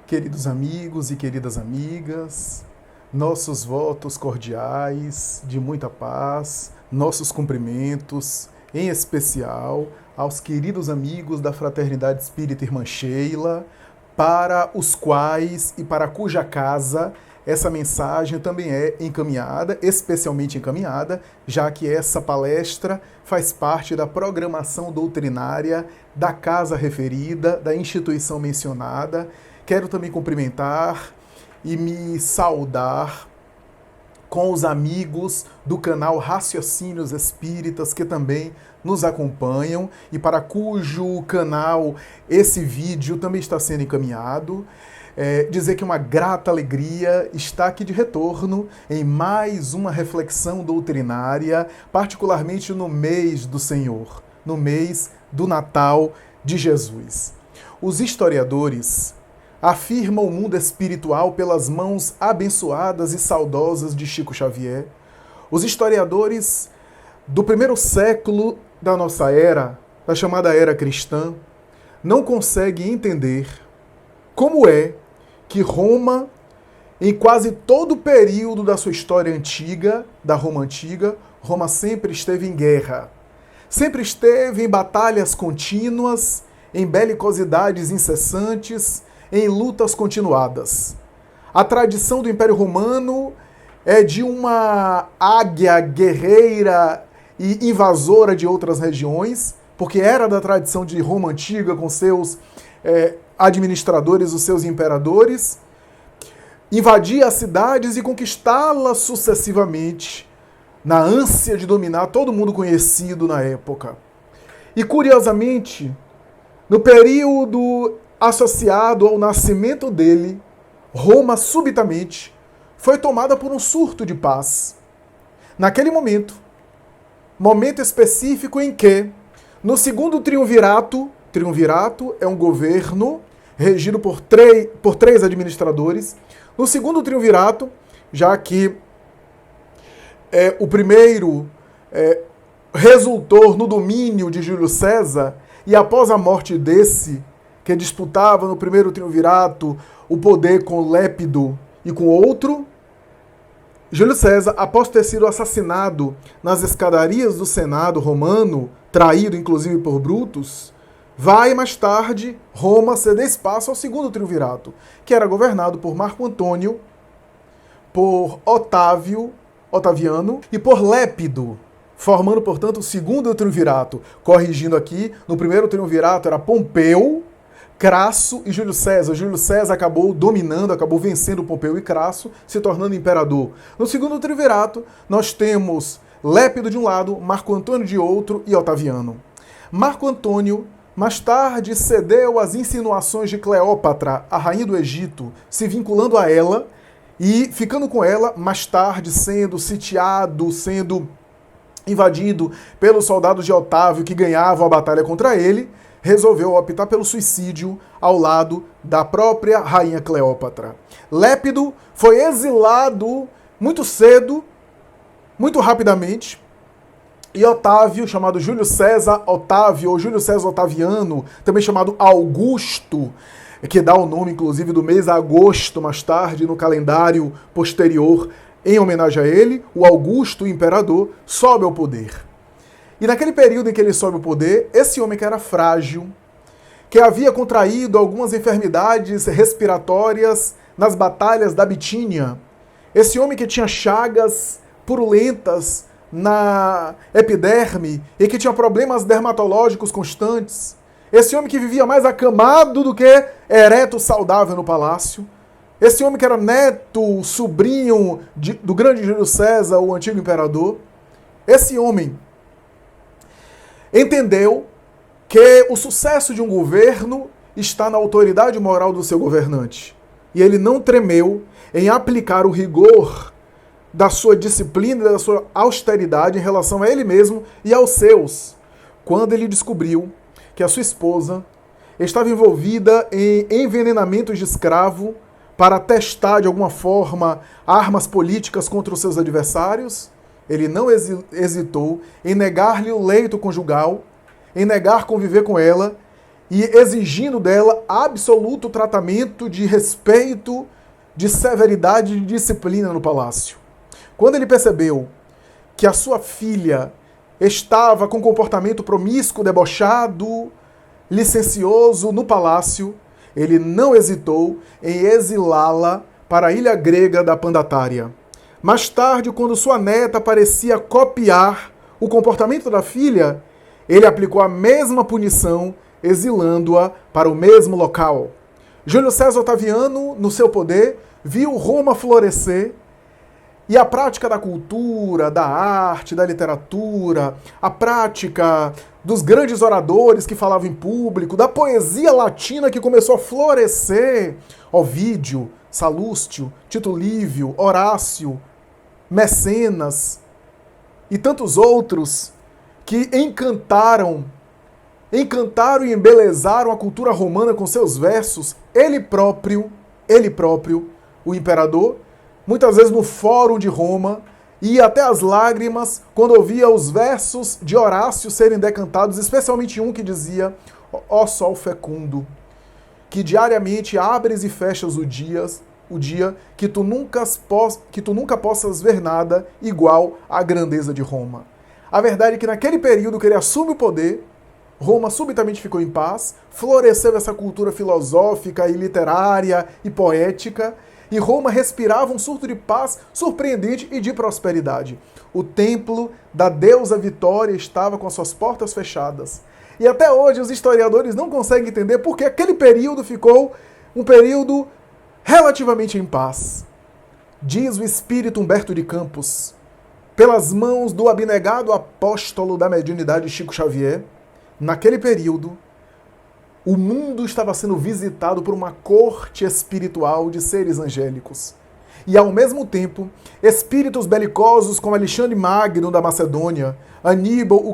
Queridos amigos e queridas amigas, nossos votos cordiais de muita paz, nossos cumprimentos, em especial aos queridos amigos da Fraternidade Espírita Irmã Sheila, para os quais e para cuja casa essa mensagem também é encaminhada, especialmente encaminhada, já que essa palestra faz parte da programação doutrinária da casa referida, da instituição mencionada. Quero também cumprimentar e me saudar com os amigos do canal Raciocínios Espíritas que também nos acompanham e para cujo canal esse vídeo também está sendo encaminhado. Dizer que uma grata alegria estar aqui de retorno em mais uma reflexão doutrinária, particularmente no mês do Senhor, no mês do Natal de Jesus. Os historiadores afirmam o mundo espiritual pelas mãos abençoadas e saudosas de Chico Xavier. Os historiadores do primeiro século da nossa era, da chamada era cristã, não conseguem entender como é que Roma, em quase todo o período da sua história antiga, da Roma antiga, Roma sempre esteve em guerra, sempre esteve em batalhas contínuas, em belicosidades incessantes, em lutas continuadas. A tradição do Império Romano é de uma águia guerreira e invasora de outras regiões, porque era da tradição de Roma antiga, com seus administradores, os seus imperadores, invadir as cidades e conquistá-las sucessivamente, na ânsia de dominar todo mundo conhecido na época. E curiosamente, no período associado ao nascimento dele, Roma subitamente foi tomada por um surto de paz. Naquele momento específico em que, no segundo triunvirato é um governo regido por três administradores, no segundo triunvirato, já que o primeiro resultou no domínio de Júlio César, e após a morte desse, que disputava no primeiro triunvirato o poder com Lépido e com outro, Júlio César, após ter sido assassinado nas escadarias do Senado romano, traído inclusive por Brutus, vai mais tarde Roma ceder espaço ao segundo triunvirato, que era governado por Marco Antônio, por Otaviano e por Lépido, formando, portanto, o segundo triunvirato. Corrigindo aqui, no primeiro triunvirato era Pompeu, Crasso e Júlio César. Júlio César acabou dominando, acabou vencendo Pompeu e Crasso, se tornando imperador. No segundo triunvirato, nós temos Lépido de um lado, Marco Antônio de outro e Otaviano. Marco Antônio, mais tarde, cedeu às insinuações de Cleópatra, a rainha do Egito, se vinculando a ela e ficando com ela, mais tarde sendo sitiado, sendo invadido pelos soldados de Otávio que ganhavam a batalha contra ele, resolveu optar pelo suicídio ao lado da própria rainha Cleópatra. Lépido foi exilado muito cedo, muito rapidamente, e Otávio, chamado Júlio César Otávio, ou Júlio César Otaviano, também chamado Augusto, que dá o nome, inclusive, do mês agosto, mais tarde, no calendário posterior, em homenagem a ele, o Augusto, o imperador, sobe ao poder. E naquele período em que ele sobe ao poder, esse homem que era frágil, que havia contraído algumas enfermidades respiratórias nas batalhas da Bitínia, esse homem que tinha chagas purulentas na epiderme e que tinha problemas dermatológicos constantes, esse homem que vivia mais acamado do que ereto saudável no palácio, esse homem que era neto, sobrinho do grande Júlio César, o antigo imperador, esse homem entendeu que o sucesso de um governo está na autoridade moral do seu governante. E ele não tremeu em aplicar o rigor da sua disciplina, da sua austeridade em relação a ele mesmo e aos seus, quando ele descobriu que a sua esposa estava envolvida em envenenamentos de escravo para testar de alguma forma armas políticas contra os seus adversários. Ele não hesitou em negar-lhe o leito conjugal, em negar conviver com ela e exigindo dela absoluto tratamento de respeito, de severidade e de disciplina no palácio. Quando ele percebeu que a sua filha estava com comportamento promíscuo, debochado, licencioso no palácio, ele não hesitou em exilá-la para a ilha grega da Pandatária. Mais tarde, quando sua neta parecia copiar o comportamento da filha, ele aplicou a mesma punição, exilando-a para o mesmo local. Júlio César Otaviano, no seu poder, viu Roma florescer e a prática da cultura, da arte, da literatura, a prática dos grandes oradores que falavam em público, da poesia latina que começou a florescer, Ovídio, Salústio, Tito Livio, Horácio, Mecenas e tantos outros que encantaram e embelezaram a cultura romana com seus versos, ele próprio, o imperador, muitas vezes no Fórum de Roma, ia até as lágrimas quando ouvia os versos de Horácio serem decantados, especialmente um que dizia: ó sol fecundo, que diariamente abres e fechas o dia que tu nunca possas ver nada igual à grandeza de Roma. A verdade é que naquele período que ele assume o poder, Roma subitamente ficou em paz, floresceu essa cultura filosófica e literária e poética, e Roma respirava um surto de paz surpreendente e de prosperidade. O templo da deusa Vitória estava com suas portas fechadas. E até hoje os historiadores não conseguem entender por que aquele período ficou um período relativamente em paz. Diz o espírito Humberto de Campos, pelas mãos do abnegado apóstolo da mediunidade Chico Xavier, naquele período, o mundo estava sendo visitado por uma corte espiritual de seres angélicos. E, ao mesmo tempo, espíritos belicosos como Alexandre Magno da Macedônia, Aníbal o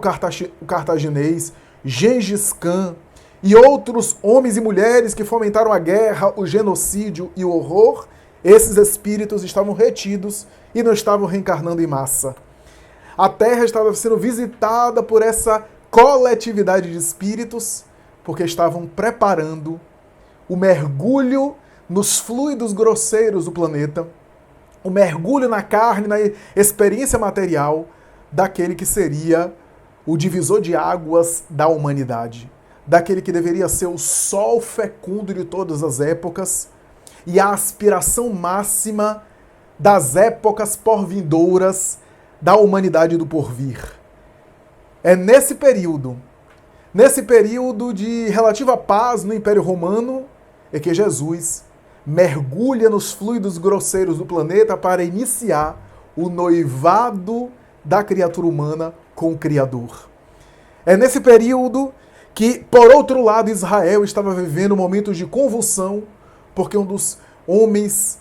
Cartaginês, Gengis Khan e outros homens e mulheres que fomentaram a guerra, o genocídio e o horror, esses espíritos estavam retidos e não estavam reencarnando em massa. A Terra estava sendo visitada por essa coletividade de espíritos, porque estavam preparando o mergulho nos fluidos grosseiros do planeta, o mergulho na carne, na experiência material daquele que seria o divisor de águas da humanidade, daquele que deveria ser o sol fecundo de todas as épocas e a aspiração máxima das épocas porvindouras da humanidade do porvir. É nesse período de relativa paz no Império Romano, é que Jesus mergulha nos fluidos grosseiros do planeta para iniciar o noivado da criatura humana com o Criador. É nesse período que, por outro lado, Israel estava vivendo momentos de convulsão, porque um dos homens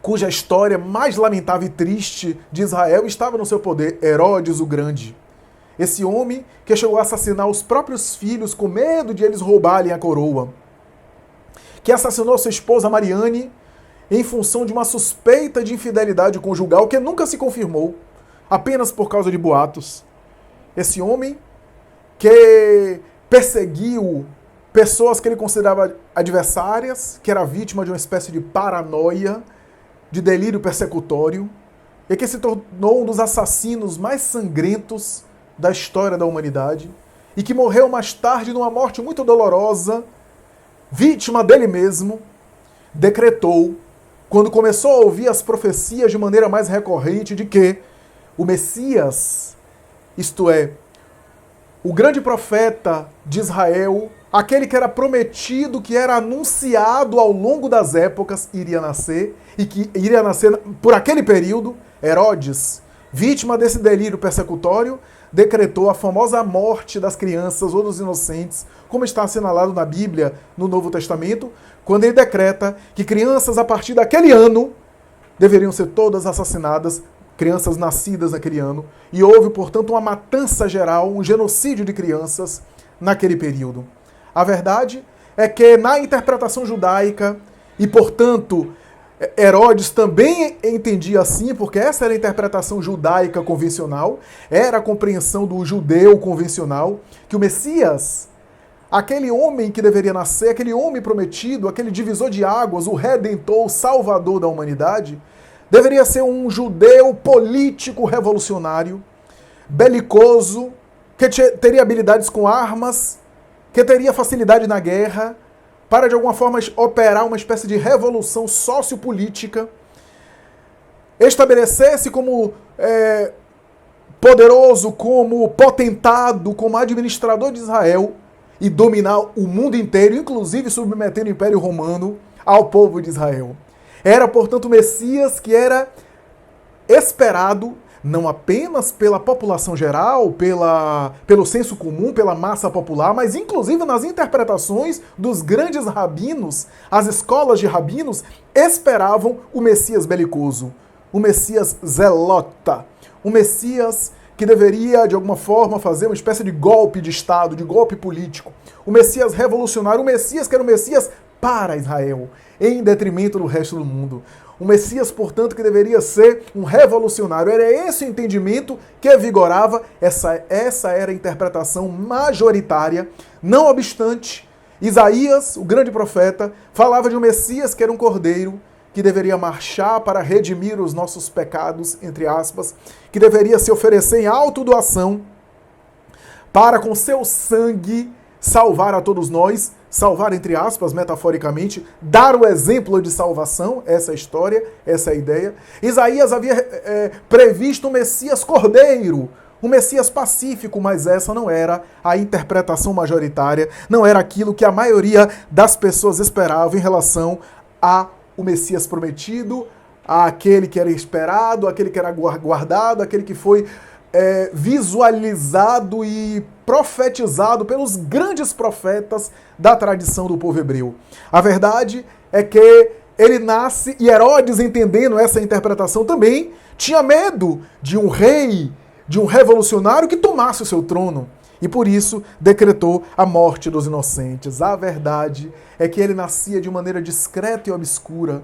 cuja história mais lamentável e triste de Israel estava no seu poder, Herodes o Grande. Esse homem que chegou a assassinar os próprios filhos com medo de eles roubarem a coroa. Que assassinou sua esposa Mariane em função de uma suspeita de infidelidade conjugal que nunca se confirmou, apenas por causa de boatos. Esse homem que perseguiu pessoas que ele considerava adversárias, que era vítima de uma espécie de paranoia, de delírio persecutório, e que se tornou um dos assassinos mais sangrentos da história da humanidade, e que morreu mais tarde numa morte muito dolorosa, vítima dele mesmo, decretou, quando começou a ouvir as profecias de maneira mais recorrente, de que o Messias, isto é, o grande profeta de Israel, aquele que era prometido, que era anunciado ao longo das épocas, iria nascer, e que iria nascer por aquele período. Herodes, vítima desse delírio persecutório, decretou a famosa morte das crianças ou dos inocentes, como está assinalado na Bíblia, no Novo Testamento, quando ele decreta que crianças a partir daquele ano deveriam ser todas assassinadas, crianças nascidas naquele ano, e houve, portanto, uma matança geral, um genocídio de crianças naquele período. A verdade é que na interpretação judaica, e portanto Herodes também entendia assim, porque essa era a interpretação judaica convencional, era a compreensão do judeu convencional, que o Messias, aquele homem que deveria nascer, aquele homem prometido, aquele divisor de águas, o redentor, o salvador da humanidade, deveria ser um judeu político revolucionário, belicoso, que teria habilidades com armas, que teria facilidade na guerra, para de alguma forma operar uma espécie de revolução sociopolítica, estabelecer-se como poderoso, como potentado, como administrador de Israel e dominar o mundo inteiro, inclusive submeter o Império Romano ao povo de Israel. Era, portanto, o Messias que era esperado não apenas pela população geral, pelo senso comum, pela massa popular, mas inclusive nas interpretações dos grandes rabinos, as escolas de rabinos esperavam o Messias belicoso, o Messias zelota, o Messias que deveria, de alguma forma, fazer uma espécie de golpe de Estado, de golpe político, o Messias revolucionário, o Messias que era o Messias para Israel, em detrimento do resto do mundo. O Messias, portanto, que deveria ser um revolucionário. Era esse o entendimento que vigorava, essa era a interpretação majoritária. Não obstante, Isaías, o grande profeta, falava de um Messias que era um cordeiro, que deveria marchar para redimir os nossos pecados, entre aspas, que deveria se oferecer em autodoação para, com seu sangue, salvar a todos nós, salvar, entre aspas, metaforicamente, dar o exemplo de salvação, essa é a história, essa é a ideia. Isaías havia previsto um Messias cordeiro, um Messias pacífico, mas essa não era a interpretação majoritária, não era aquilo que a maioria das pessoas esperava em relação ao Messias prometido, àquele que era esperado, aquele que era guardado, aquele que foi visualizado e profetizado pelos grandes profetas da tradição do povo hebreu. A verdade é que ele nasce, e Herodes, entendendo essa interpretação também, tinha medo de um rei, de um revolucionário que tomasse o seu trono. E por isso decretou a morte dos inocentes. A verdade é que ele nascia de maneira discreta e obscura,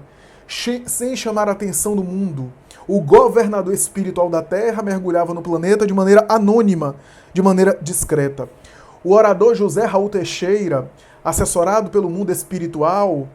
sem chamar a atenção do mundo. O governador espiritual da Terra mergulhava no planeta de maneira anônima, de maneira discreta. O orador José Raul Teixeira, assessorado pelo mundo espiritual,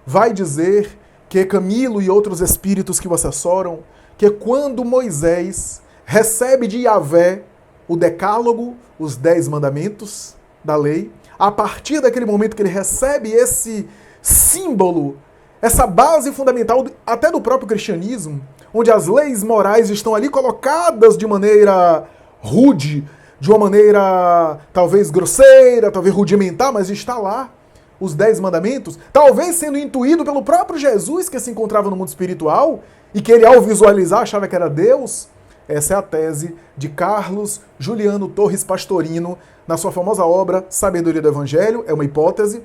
vai dizer que Camilo e outros espíritos que o assessoram, que quando Moisés recebe de Yahvé o decálogo, os 10 mandamentos da lei, a partir daquele momento que ele recebe esse símbolo, essa base fundamental até do próprio cristianismo, onde as leis morais estão ali colocadas de maneira rude, de uma maneira talvez grosseira, talvez rudimentar, mas está lá os 10 mandamentos, talvez sendo intuído pelo próprio Jesus que se encontrava no mundo espiritual e que ele, ao visualizar, achava que era Deus. Essa é a tese de Carlos Juliano Torres Pastorino na sua famosa obra Sabedoria do Evangelho, é uma hipótese.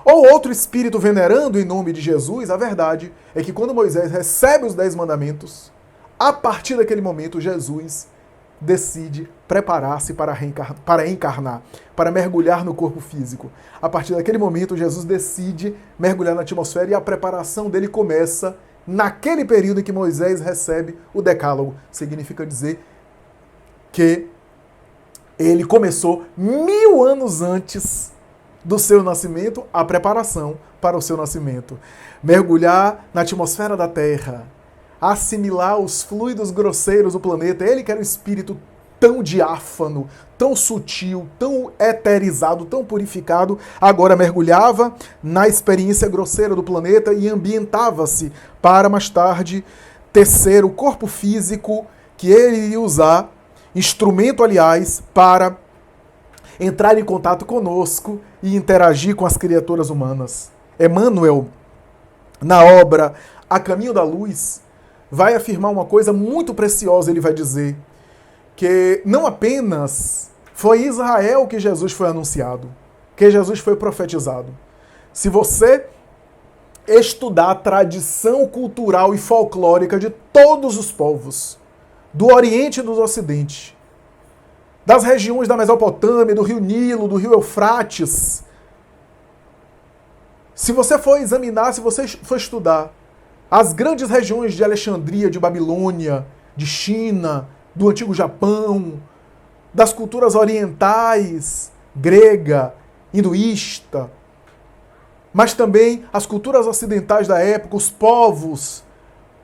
Ou outro espírito venerando em nome de Jesus, a verdade é que quando Moisés recebe os 10 mandamentos, a partir daquele momento Jesus decide preparar-se para encarnar, para mergulhar no corpo físico. A partir daquele momento Jesus decide mergulhar na atmosfera e a preparação dele começa naquele período em que Moisés recebe o decálogo. Significa dizer que ele começou 1000 anos antes do seu nascimento, a preparação para o seu nascimento. Mergulhar na atmosfera da Terra, assimilar os fluidos grosseiros do planeta. Ele que era um espírito tão diáfano, tão sutil, tão eterizado, tão purificado, agora mergulhava na experiência grosseira do planeta e ambientava-se para mais tarde tecer o corpo físico que ele iria usar, instrumento, aliás, para entrar em contato conosco e interagir com as criaturas humanas. Emmanuel, na obra A Caminho da Luz, vai afirmar uma coisa muito preciosa. Ele vai dizer que não apenas foi em Israel que Jesus foi anunciado, que Jesus foi profetizado. Se você estudar a tradição cultural e folclórica de todos os povos, do Oriente e do Ocidente, das regiões da Mesopotâmia, do Rio Nilo, do Rio Eufrates, se você for examinar, se você for estudar as grandes regiões de Alexandria, de Babilônia, de China, do Antigo Japão, das culturas orientais, grega, hinduísta, mas também as culturas ocidentais da época, os povos,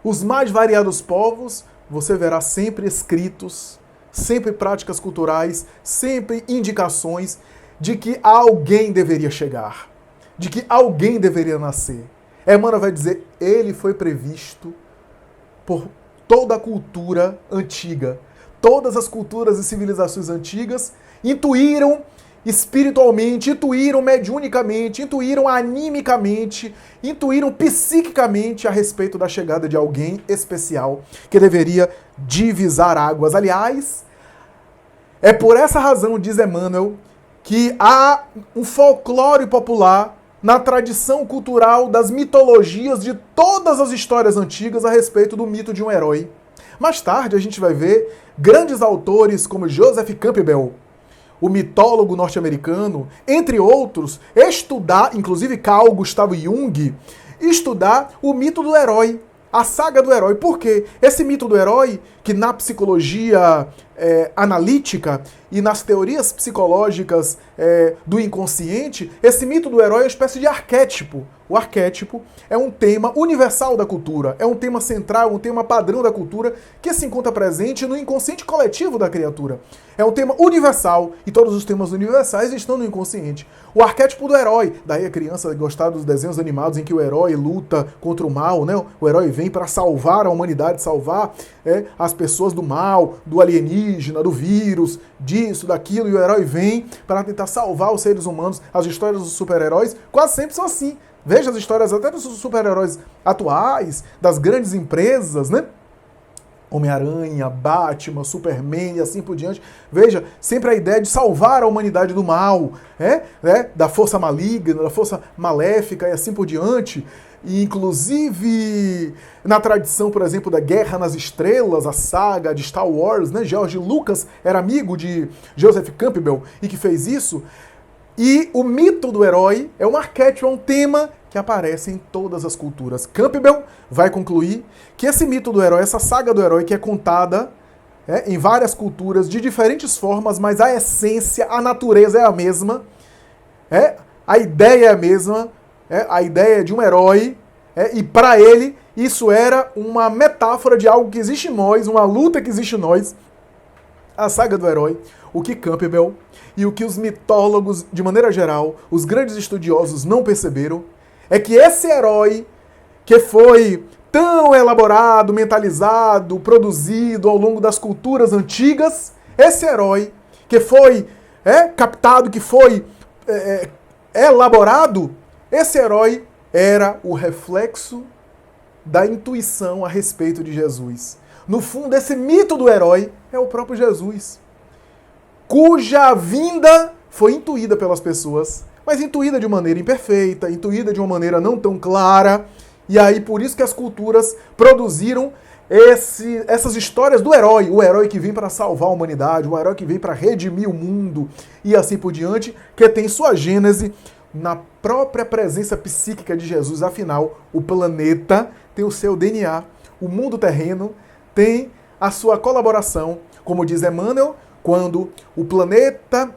os mais variados povos, você verá sempre escritos, sempre práticas culturais, sempre indicações de que alguém deveria chegar, de que alguém deveria nascer. Emmanuel vai dizer, ele foi previsto por toda a cultura antiga. Todas as culturas e civilizações antigas intuíram espiritualmente, intuíram mediunicamente, intuíram animicamente, intuíram psiquicamente a respeito da chegada de alguém especial que deveria divisar águas. Aliás, é por essa razão, diz Emmanuel, que há um folclore popular na tradição cultural das mitologias de todas as histórias antigas a respeito do mito de um herói. Mais tarde a gente vai ver grandes autores como Joseph Campbell, o mitólogo norte-americano, entre outros, estudar, inclusive Carl Gustav Jung, estudar o mito do herói, a saga do herói. Por quê? Esse mito do herói, que na psicologia analítica e nas teorias psicológicas do inconsciente, esse mito do herói é uma espécie de arquétipo. O arquétipo é um tema universal da cultura, é um tema central, um tema padrão da cultura que se encontra presente no inconsciente coletivo da criatura. É um tema universal e todos os temas universais estão no inconsciente. O arquétipo do herói, daí a criança gostar dos desenhos animados em que o herói luta contra o mal, né? O herói vem para salvar a humanidade, salvar as pessoas do mal, do alienígena, do vírus, disso, daquilo, e o herói vem para tentar salvar os seres humanos. As histórias dos super-heróis quase sempre são assim. Veja as histórias até dos super-heróis atuais, das grandes empresas, né? Homem-Aranha, Batman, Superman e assim por diante. Veja, sempre a ideia de salvar a humanidade do mal, da força maligna, da força maléfica e assim por diante. E, inclusive, na tradição, por exemplo, da Guerra nas Estrelas, a saga de Star Wars, né? George Lucas era amigo de Joseph Campbell e que fez isso. E o mito do herói é um arquétipo, é um tema que aparece em todas as culturas. Campbell vai concluir que esse mito do herói, essa saga do herói que é contada em várias culturas de diferentes formas, mas a essência, a natureza é a mesma, a ideia é a mesma, a ideia de um herói, e para ele isso era uma metáfora de algo que existe em nós, uma luta que existe em nós, a saga do herói. O que Campbell e o que os mitólogos, de maneira geral, os grandes estudiosos não perceberam, é que esse herói que foi tão elaborado, mentalizado, produzido ao longo das culturas antigas, esse herói que foi captado, que foi elaborado, esse herói era o reflexo da intuição a respeito de Jesus. No fundo, esse mito do herói é o próprio Jesus, cuja vinda foi intuída pelas pessoas, mas intuída de maneira imperfeita, intuída de uma maneira não tão clara, e aí por isso que as culturas produziram essas histórias do herói, o herói que vem para salvar a humanidade, o herói que vem para redimir o mundo, e assim por diante, que tem sua gênese na própria presença psíquica de Jesus. Afinal, o planeta tem o seu DNA, o mundo terreno tem a sua colaboração, como diz Emmanuel, quando o planeta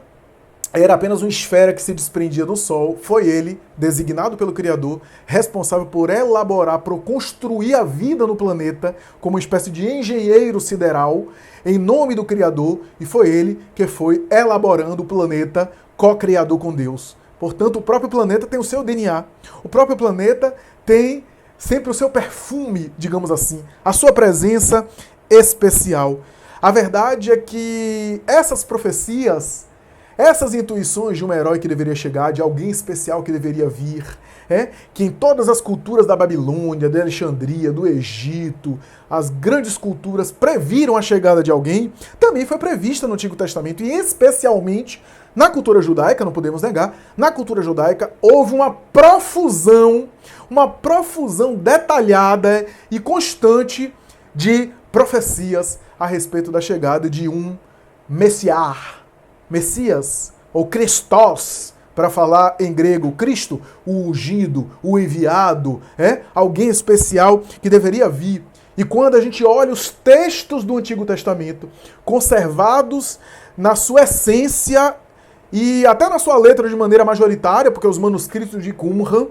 era apenas uma esfera que se desprendia do Sol, foi ele, designado pelo Criador, responsável por elaborar, por construir a vida no planeta, como uma espécie de engenheiro sideral, em nome do Criador, e foi ele que foi elaborando o planeta, co-criador com Deus. Portanto, o próprio planeta tem o seu DNA, o próprio planeta tem sempre o seu perfume, digamos assim, a sua presença especial. A verdade é que essas profecias, essas intuições de um herói que deveria chegar, de alguém especial que deveria vir, que em todas as culturas da Babilônia, da Alexandria, do Egito, as grandes culturas previram a chegada de alguém, também foi prevista no Antigo Testamento, e especialmente na cultura judaica, não podemos negar, na cultura judaica houve uma profusão detalhada e constante de profecias a respeito da chegada de um Messias, ou Christos, para falar em grego, Cristo, o ungido, o enviado, alguém especial que deveria vir. E quando a gente olha os textos do Antigo Testamento, conservados na sua essência e até na sua letra de maneira majoritária, porque os manuscritos de Qumran,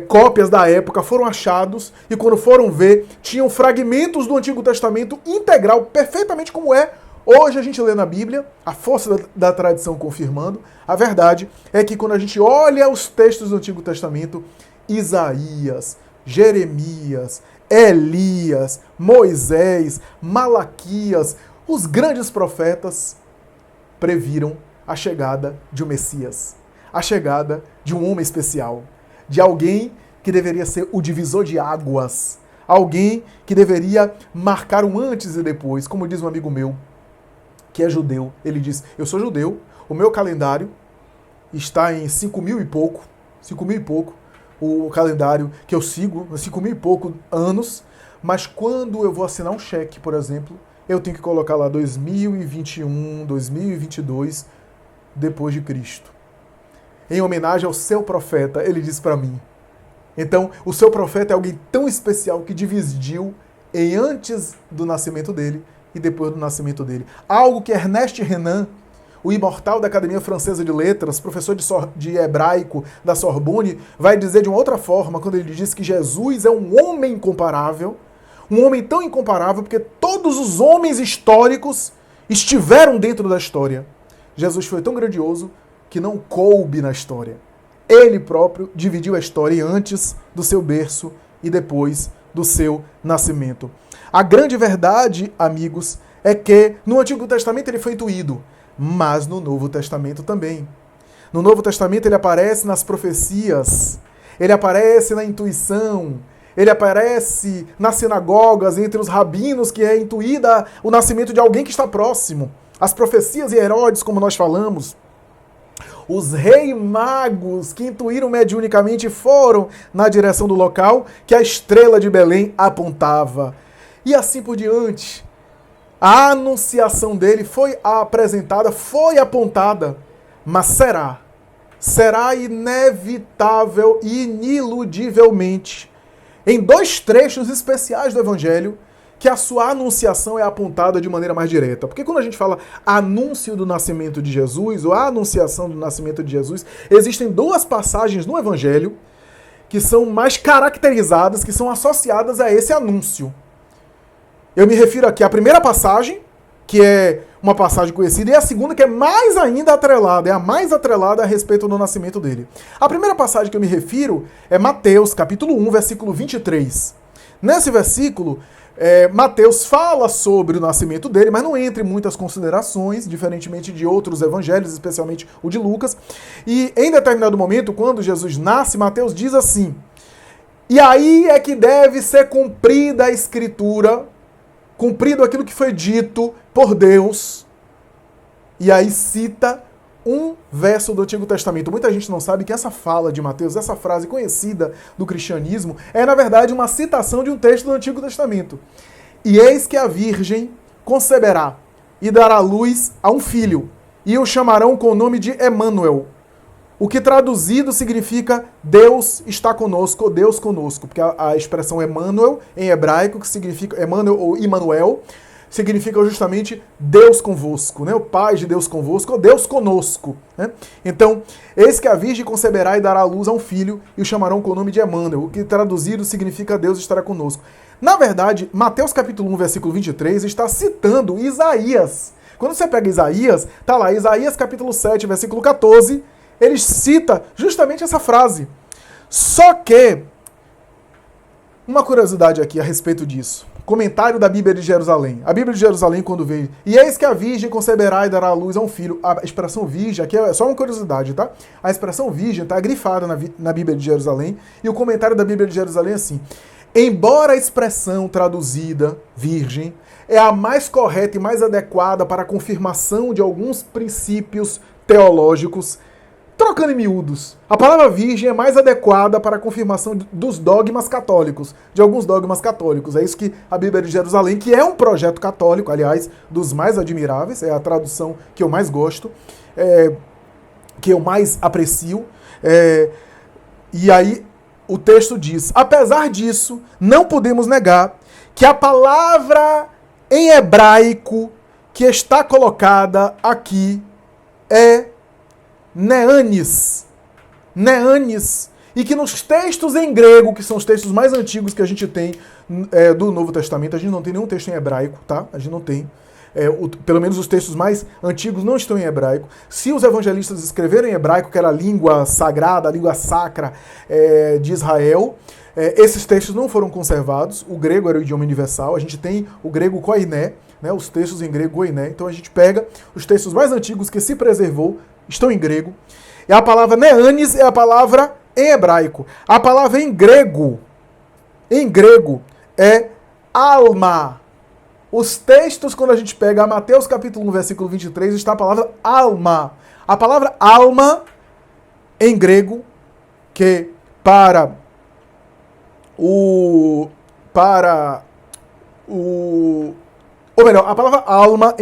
cópias da época, foram achados, e quando foram ver, tinham fragmentos do Antigo Testamento integral, perfeitamente como é. Hoje a gente lê na Bíblia, a força da tradição confirmando. A verdade é que quando a gente olha os textos do Antigo Testamento, Isaías, Jeremias, Elias, Moisés, Malaquias, os grandes profetas previram a chegada de um Messias, a chegada de um homem especial, de alguém que deveria ser o divisor de águas, alguém que deveria marcar um antes e depois. Como diz um amigo meu, que é judeu, ele diz: eu sou judeu, o meu calendário está em 5.000 e pouco, o calendário que eu sigo, 5.000 e pouco anos, mas quando eu vou assinar um cheque, por exemplo, eu tenho que colocar lá 2021, 2022, depois de Cristo. Em homenagem ao seu profeta, ele disse para mim. Então, o seu profeta é alguém tão especial que dividiu em antes do nascimento dele e depois do nascimento dele. Algo que Ernest Renan, o imortal da Academia Francesa de Letras, professor de hebraico da Sorbonne, vai dizer de uma outra forma, quando ele diz que Jesus é um homem incomparável, um homem tão incomparável porque todos os homens históricos estiveram dentro da história. Jesus foi tão grandioso que não coube na história. Ele próprio dividiu a história antes do seu berço e depois do seu nascimento. A grande verdade, amigos, é que no Antigo Testamento ele foi intuído, mas no Novo Testamento também. No Novo Testamento ele aparece nas profecias, ele aparece na intuição, ele aparece nas sinagogas, entre os rabinos, que é intuída o nascimento de alguém que está próximo. As profecias e Herodes, como nós falamos. Os reis magos que intuíram mediunicamente foram na direção do local que a estrela de Belém apontava. E assim por diante. A anunciação dele foi apresentada, foi apontada, mas será inevitável e ineludivelmente, em 2 trechos especiais do Evangelho, que a sua anunciação é apontada de maneira mais direta. Porque quando a gente fala anúncio do nascimento de Jesus, ou a anunciação do nascimento de Jesus, existem 2 passagens no Evangelho que são mais caracterizadas, que são associadas a esse anúncio. Eu me refiro aqui à primeira passagem, que é uma passagem conhecida, e a segunda, que é mais ainda atrelada, é a mais atrelada a respeito do nascimento dele. A primeira passagem que eu me refiro é Mateus, capítulo 1, versículo 23. Nesse versículo, Mateus fala sobre o nascimento dele, mas não entra em muitas considerações, diferentemente de outros evangelhos, especialmente o de Lucas. E em determinado momento, quando Jesus nasce, Mateus diz assim: e aí é que deve ser cumprida a Escritura, cumprido aquilo que foi dito por Deus. E aí cita um verso do Antigo Testamento. Muita gente não sabe que essa fala de Mateus, essa frase conhecida do cristianismo, é na verdade uma citação de um texto do Antigo Testamento. E eis que a Virgem conceberá e dará luz a um filho, e o chamarão com o nome de Emanuel, o que traduzido significa Deus está conosco, ou Deus conosco, porque a expressão Emanuel, em hebraico, que significa Emanuel ou Immanuel, significa justamente Deus convosco, né? O Pai de Deus convosco, ou Deus conosco. Né? Então, eis que a Virgem conceberá e dará luz a um filho, e o chamarão com o nome de Emanuel, o que traduzido significa Deus estará conosco. Na verdade, Mateus capítulo 1, versículo 23, está citando Isaías. Quando você pega Isaías, está lá, Isaías capítulo 7, versículo 14, ele cita justamente essa frase. Só que, uma curiosidade aqui a respeito disso. Comentário da Bíblia de Jerusalém. A Bíblia de Jerusalém, quando veio, e eis que a Virgem conceberá e dará à luz a um filho. A expressão virgem, aqui é só uma curiosidade, tá? A expressão virgem está grifada na Bíblia de Jerusalém, e o comentário da Bíblia de Jerusalém é assim: embora a expressão traduzida, virgem, é a mais correta e mais adequada para a confirmação de alguns princípios teológicos, trocando em miúdos, a palavra virgem é mais adequada para a confirmação dos dogmas católicos, de alguns dogmas católicos. É isso que a Bíblia de Jerusalém, que é um projeto católico, aliás, dos mais admiráveis, é a tradução que eu mais gosto, que eu mais aprecio. E aí o texto diz: apesar disso, não podemos negar que a palavra em hebraico que está colocada aqui é neanis. Neanis. E que nos textos em grego, que são os textos mais antigos que a gente tem do Novo Testamento, a gente não tem nenhum texto em hebraico, tá? A gente não tem. Pelo menos os textos mais antigos não estão em hebraico. Se os evangelistas escreveram em hebraico, que era a língua sagrada, a língua sacra de Israel, esses textos não foram conservados. O grego era o idioma universal. A gente tem o grego koiné, né, os textos em grego koiné. Então a gente pega os textos mais antigos que se preservou, estão em grego. E a palavra neanis é a palavra em hebraico. A palavra em grego é alma. Os textos, quando a gente pega Mateus capítulo 1, versículo 23, está a palavra alma. A palavra alma, em grego, que ou melhor, a palavra alma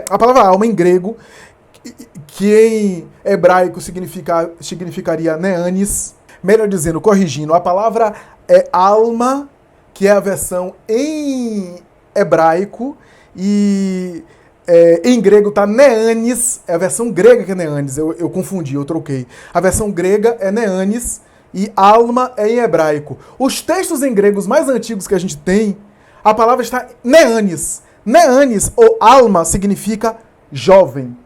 a palavra alma em grego, que em hebraico significaria neanis. Melhor dizendo, corrigindo, a palavra alma, que é a versão em hebraico, e em grego está neanis, é a versão grega que é neanis, eu confundi, eu troquei. A versão grega é neanis e alma é em hebraico. Os textos em gregos mais antigos que a gente tem, a palavra está neanis. Neanis, ou alma, significa jovem.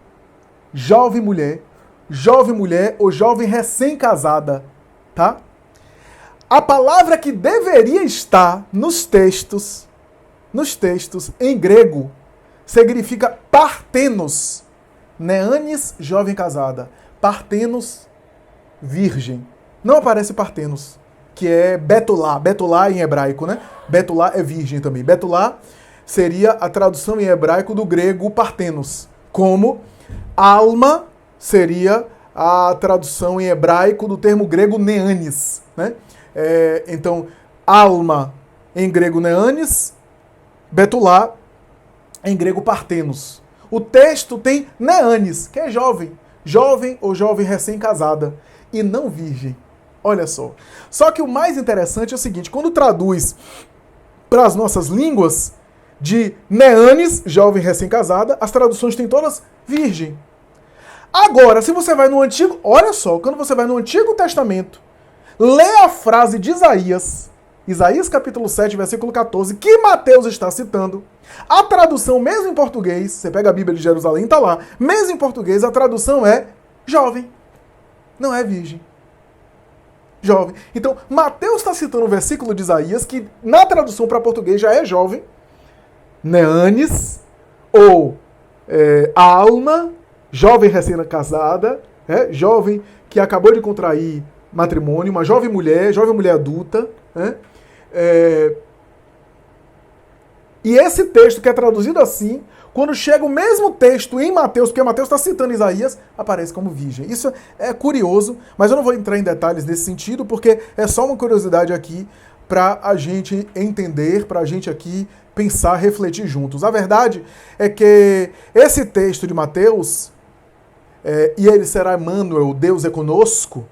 Jovem mulher ou jovem recém-casada, tá? A palavra que deveria estar nos textos em grego, significa partenos. Neanis, jovem casada. Partenos, virgem. Não aparece partenos, que é betulá. Betulá em hebraico, né? Betulá é virgem também. Betulá seria a tradução em hebraico do grego partenos. Como alma seria a tradução em hebraico do termo grego neanis, né? Então, alma em grego neanis, betulá em grego partenos. O texto tem neanis, que é jovem. Jovem ou jovem recém-casada. E não virgem. Olha só. Só que o mais interessante é o seguinte, quando traduz para as nossas línguas, de neanis, jovem recém-casada, as traduções têm todas virgem. Agora, se você vai no Antigo... Olha só, quando você vai no Antigo Testamento, lê a frase de Isaías capítulo 7, versículo 14, que Mateus está citando. A tradução, mesmo em português, você pega a Bíblia de Jerusalém, está lá, mesmo em português, a tradução é jovem, não é virgem. Jovem. Então, Mateus está citando um versículo de Isaías que, na tradução para português, já é jovem, neanis, ou alma, jovem recém-casada, jovem que acabou de contrair matrimônio, uma jovem mulher adulta, né? E esse texto que é traduzido assim, quando chega o mesmo texto em Mateus, porque Mateus está citando Isaías, aparece como virgem. Isso é curioso, mas eu não vou entrar em detalhes nesse sentido, porque é só uma curiosidade aqui para a gente entender, para a gente aqui pensar, refletir juntos. A verdade é que esse texto de Mateus, e ele será Emmanuel, Deus é conosco,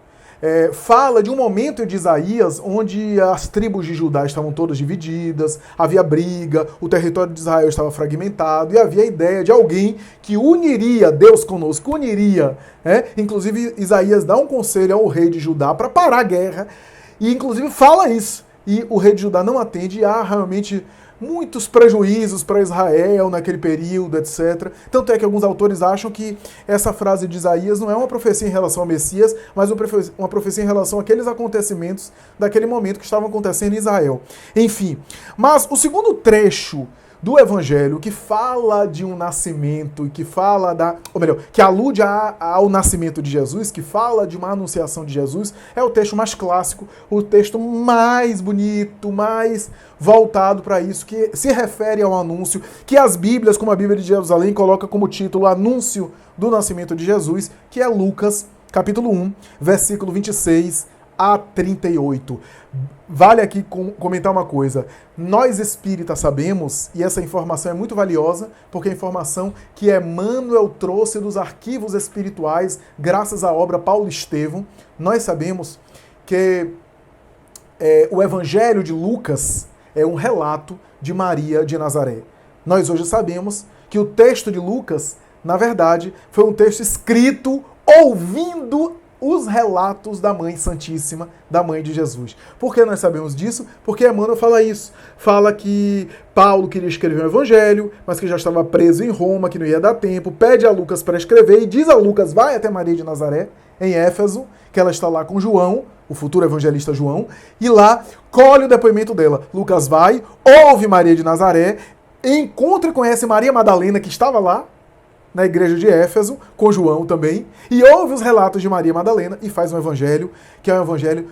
fala de um momento de Isaías onde as tribos de Judá estavam todas divididas, havia briga, o território de Israel estava fragmentado e havia a ideia de alguém que uniria Deus conosco, inclusive Isaías dá um conselho ao rei de Judá para parar a guerra e inclusive fala isso. E o rei de Judá não atende e há realmente muitos prejuízos para Israel naquele período, etc. Tanto é que alguns autores acham que essa frase de Isaías não é uma profecia em relação ao Messias, mas uma profecia em relação àqueles acontecimentos daquele momento que estavam acontecendo em Israel. Enfim, mas o segundo trecho do Evangelho que fala de um nascimento e que fala que alude ao nascimento de Jesus, que fala de uma anunciação de Jesus, é o texto mais clássico, o texto mais bonito, mais voltado para isso, que se refere ao anúncio, que as Bíblias, como a Bíblia de Jerusalém, coloca como título Anúncio do Nascimento de Jesus, que é Lucas, capítulo 1, versículo 26 a 38. Vale aqui comentar uma coisa. Nós espíritas sabemos, e essa informação é muito valiosa, porque é a informação que Emmanuel trouxe dos arquivos espirituais, graças à obra Paulo Estevão, nós sabemos que o Evangelho de Lucas é um relato de Maria de Nazaré. Nós hoje sabemos que o texto de Lucas na verdade, foi um texto escrito ouvindo os relatos da Mãe Santíssima, da Mãe de Jesus. Por que nós sabemos disso? Porque Emmanuel fala isso. Fala que Paulo queria escrever um evangelho, mas que já estava preso em Roma, que não ia dar tempo, pede a Lucas para escrever e diz a Lucas, vai até Maria de Nazaré, em Éfeso, que ela está lá com João, o futuro evangelista João, e lá colhe o depoimento dela. Lucas vai, ouve Maria de Nazaré, encontra e conhece Maria Madalena, que estava lá, na igreja de Éfeso, com João também, e ouve os relatos de Maria Madalena e faz um evangelho, que é um evangelho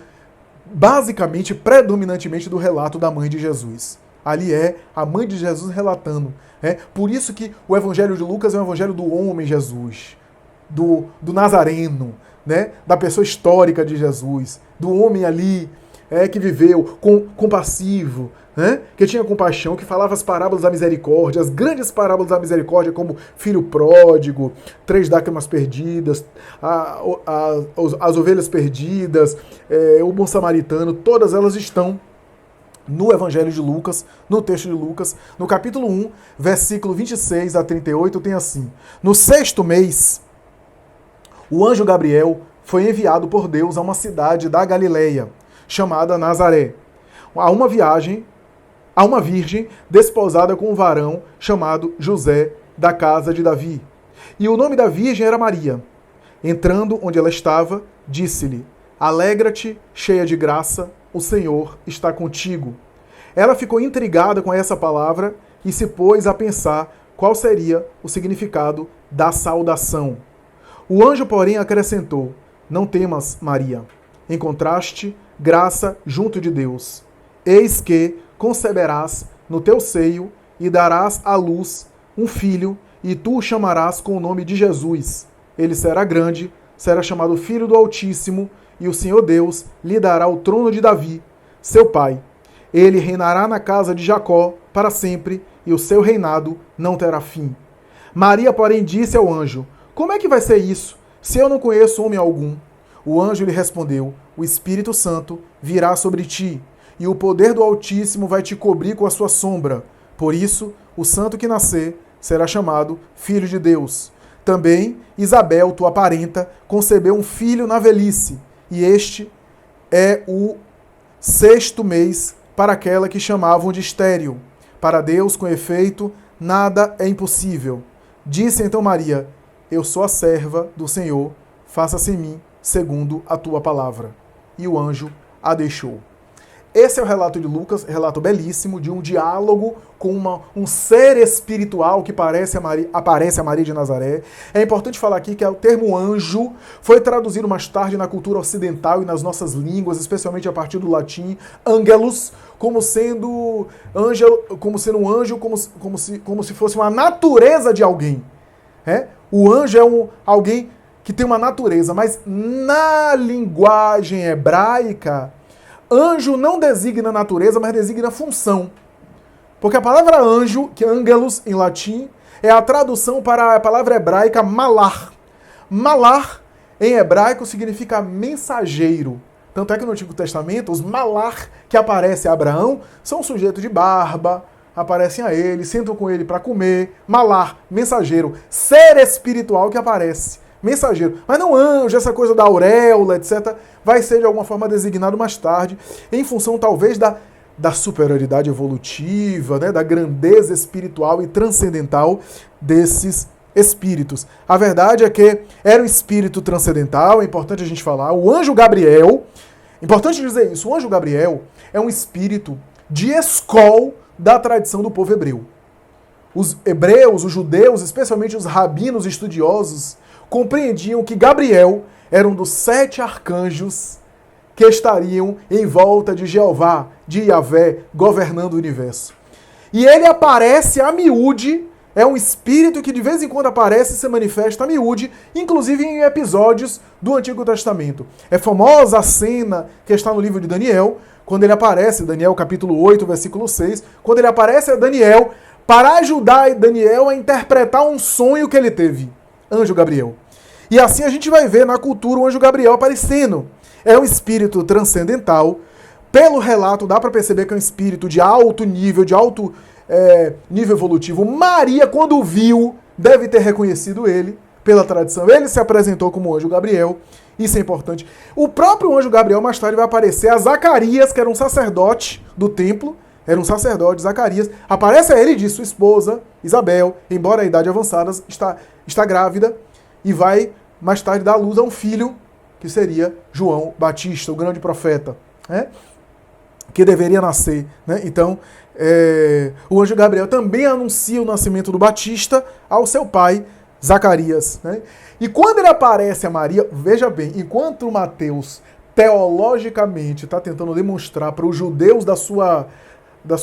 basicamente, predominantemente do relato da mãe de Jesus. Ali é a mãe de Jesus relatando. Por isso que o evangelho de Lucas é um evangelho do homem Jesus, do Nazareno, né? Da pessoa histórica de Jesus, do homem ali que viveu compassivo, né? Que tinha compaixão, que falava as parábolas da misericórdia, as grandes parábolas da misericórdia, como filho pródigo, 3 dracmas perdidas, as ovelhas perdidas, o bom samaritano, todas elas estão no Evangelho de Lucas, no texto de Lucas, no capítulo 1, versículo 26 a 38, tem assim: no 6º mês, o anjo Gabriel foi enviado por Deus a uma cidade da Galileia, chamada Nazaré, a uma virgem desposada com um varão chamado José, da casa de Davi. E o nome da virgem era Maria. Entrando onde ela estava, disse-lhe: alegra-te, cheia de graça, o Senhor está contigo. Ela ficou intrigada com essa palavra e se pôs a pensar qual seria o significado da saudação. O anjo, porém, acrescentou: não temas, Maria. Encontraste graça junto de Deus. Eis que conceberás no teu seio e darás à luz um filho, e tu o chamarás com o nome de Jesus. Ele será grande, será chamado Filho do Altíssimo, e o Senhor Deus lhe dará o trono de Davi, seu pai. Ele reinará na casa de Jacó para sempre, e o seu reinado não terá fim. Maria, porém, disse ao anjo: como é que vai ser isso, se eu não conheço homem algum? O anjo lhe respondeu: o Espírito Santo virá sobre ti, e o poder do Altíssimo vai te cobrir com a sua sombra. Por isso, o santo que nascer será chamado Filho de Deus. Também Isabel, tua parenta, concebeu um filho na velhice, e este é o 6º mês para aquela que chamavam de estéril. Para Deus, com efeito, nada é impossível. Disse então Maria: eu sou a serva do Senhor, faça-se em mim segundo a tua palavra. E o anjo a deixou. Esse é o relato de Lucas, relato belíssimo, de um diálogo com um ser espiritual que aparece a Maria de Nazaré. É importante falar aqui que o termo anjo foi traduzido mais tarde na cultura ocidental e nas nossas línguas, especialmente a partir do latim, angelus, como sendo um anjo, como se fosse uma natureza de alguém. O anjo é alguém que tem uma natureza, mas na linguagem hebraica, anjo não designa natureza, mas designa função. Porque a palavra anjo, que é angelus em latim, é a tradução para a palavra hebraica malar. Malar, em hebraico, significa mensageiro. Tanto é que no Antigo Testamento, os malar que aparecem a Abraão são sujeitos de barba, aparecem a ele, sentam com ele para comer. Malar, mensageiro, ser espiritual que aparece. Mensageiro, mas não anjo, essa coisa da auréola, etc., vai ser de alguma forma designado mais tarde, em função talvez da superioridade evolutiva, né, da grandeza espiritual e transcendental desses espíritos. A verdade é que era um espírito transcendental, é importante a gente falar. O anjo Gabriel, importante dizer isso, o anjo Gabriel é um espírito de escol da tradição do povo hebreu. Os hebreus, os judeus, especialmente os rabinos estudiosos, compreendiam que Gabriel era um dos 7 arcanjos que estariam em volta de Jeová, de Yahvé, governando o universo. E ele aparece a miúde, é um espírito que de vez em quando aparece e se manifesta a miúde, inclusive em episódios do Antigo Testamento. É famosa a cena que está no livro de Daniel, quando ele aparece, Daniel capítulo 8, versículo 6, quando ele aparece a Daniel para ajudar Daniel a interpretar um sonho que ele teve. Anjo Gabriel. E assim a gente vai ver na cultura o anjo Gabriel aparecendo. É um espírito transcendental. Pelo relato dá para perceber que é um espírito de alto nível, de alto nível evolutivo. Maria, quando viu deve ter reconhecido ele pela tradição. Ele se apresentou como anjo Gabriel. Isso é importante. O próprio anjo Gabriel mais tarde vai aparecer a Zacarias, que era um sacerdote do templo. Era um sacerdote, Zacarias. Aparece a ele e diz, sua esposa, Isabel, embora a idade avançada, está grávida e vai mais tarde dar à luz a um filho, que seria João Batista, o grande profeta, né? Que deveria nascer. Né? Então, o anjo Gabriel também anuncia o nascimento do Batista ao seu pai, Zacarias. Né? E quando ele aparece a Maria, veja bem, enquanto Mateus teologicamente está tentando demonstrar para os judeus da sua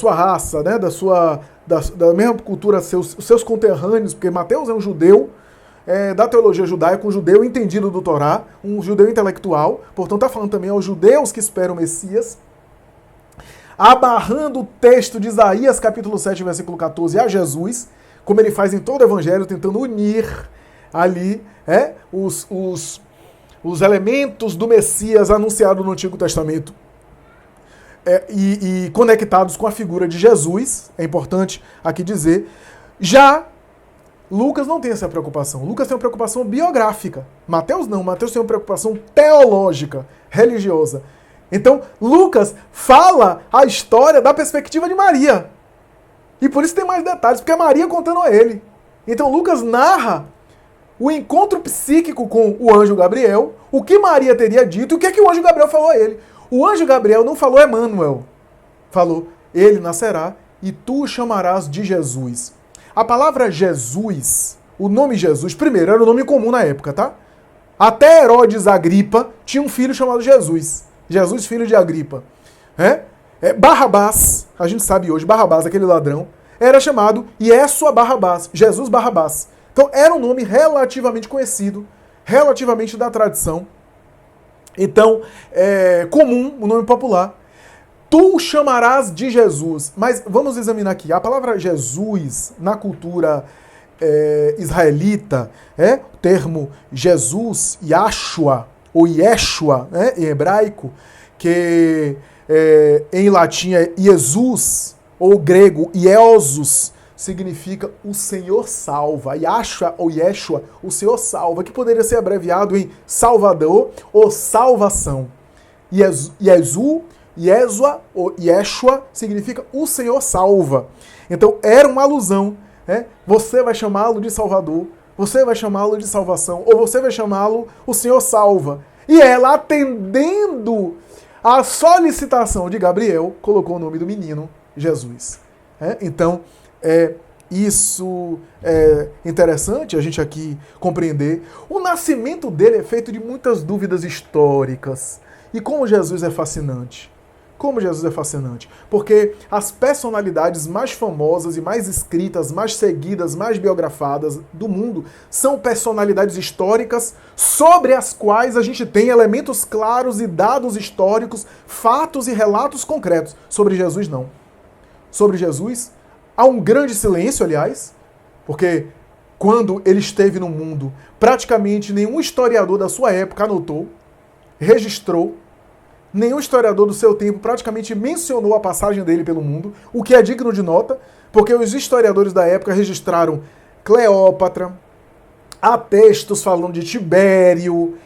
raça, né? da mesma cultura, seus conterrâneos, porque Mateus é um judeu, da teologia judaica, um judeu entendido do Torá, um judeu intelectual, portanto está falando também aos judeus que esperam o Messias, abarrando o texto de Isaías, capítulo 7, versículo 14, a Jesus, como ele faz em todo o Evangelho, tentando unir ali os elementos do Messias anunciado no Antigo Testamento e conectados com a figura de Jesus, é importante aqui dizer. Já Lucas não tem essa preocupação. Lucas tem uma preocupação biográfica. Mateus não. Mateus tem uma preocupação teológica, religiosa. Então, Lucas fala a história da perspectiva de Maria. E por isso tem mais detalhes, porque é Maria contando a ele. Então, Lucas narra o encontro psíquico com o anjo Gabriel, o que Maria teria dito, o que é que o anjo Gabriel falou a ele. O anjo Gabriel não falou Emmanuel. Falou, ele nascerá e tu o chamarás de Jesus. A palavra Jesus, o nome Jesus, primeiro, era um nome comum na época, tá? Até Herodes Agripa tinha um filho chamado Jesus. Jesus, filho de Agripa. Barrabás, a gente sabe hoje, Barrabás, aquele ladrão, era chamado Yeshua Barrabás, Jesus Barrabás. Então era um nome relativamente conhecido, relativamente da tradição. Então, é comum, o nome popular. Tu o chamarás de Jesus. Mas vamos examinar aqui. A palavra Jesus, na cultura israelita, o termo Jesus, Yahshua, ou Yeshua, em hebraico, que em latim é Jesus, ou grego, Iesus, significa o Senhor salva. Yahshua ou Yeshua, o Senhor salva, que poderia ser abreviado em Salvador ou salvação. Yesu, Yeshua ou Yeshua significa o Senhor salva. Então era uma alusão. Você vai chamá-lo de Salvador, você vai chamá-lo de salvação, ou você vai chamá-lo o Senhor salva. E ela, atendendo à solicitação de Gabriel, colocou o nome do menino Jesus. Então, isso é interessante a gente aqui compreender. O nascimento dele é feito de muitas dúvidas históricas. E como Jesus é fascinante. Como Jesus é fascinante. Porque as personalidades mais famosas e mais escritas, mais seguidas, mais biografadas do mundo são personalidades históricas sobre as quais a gente tem elementos claros e dados históricos, fatos e relatos concretos. Sobre Jesus, não. Sobre Jesus, há um grande silêncio, aliás, porque quando ele esteve no mundo, praticamente nenhum historiador da sua época anotou, registrou. Nenhum historiador do seu tempo praticamente mencionou a passagem dele pelo mundo, o que é digno de nota, porque os historiadores da época registraram Cleópatra, há textos falando de Tibério,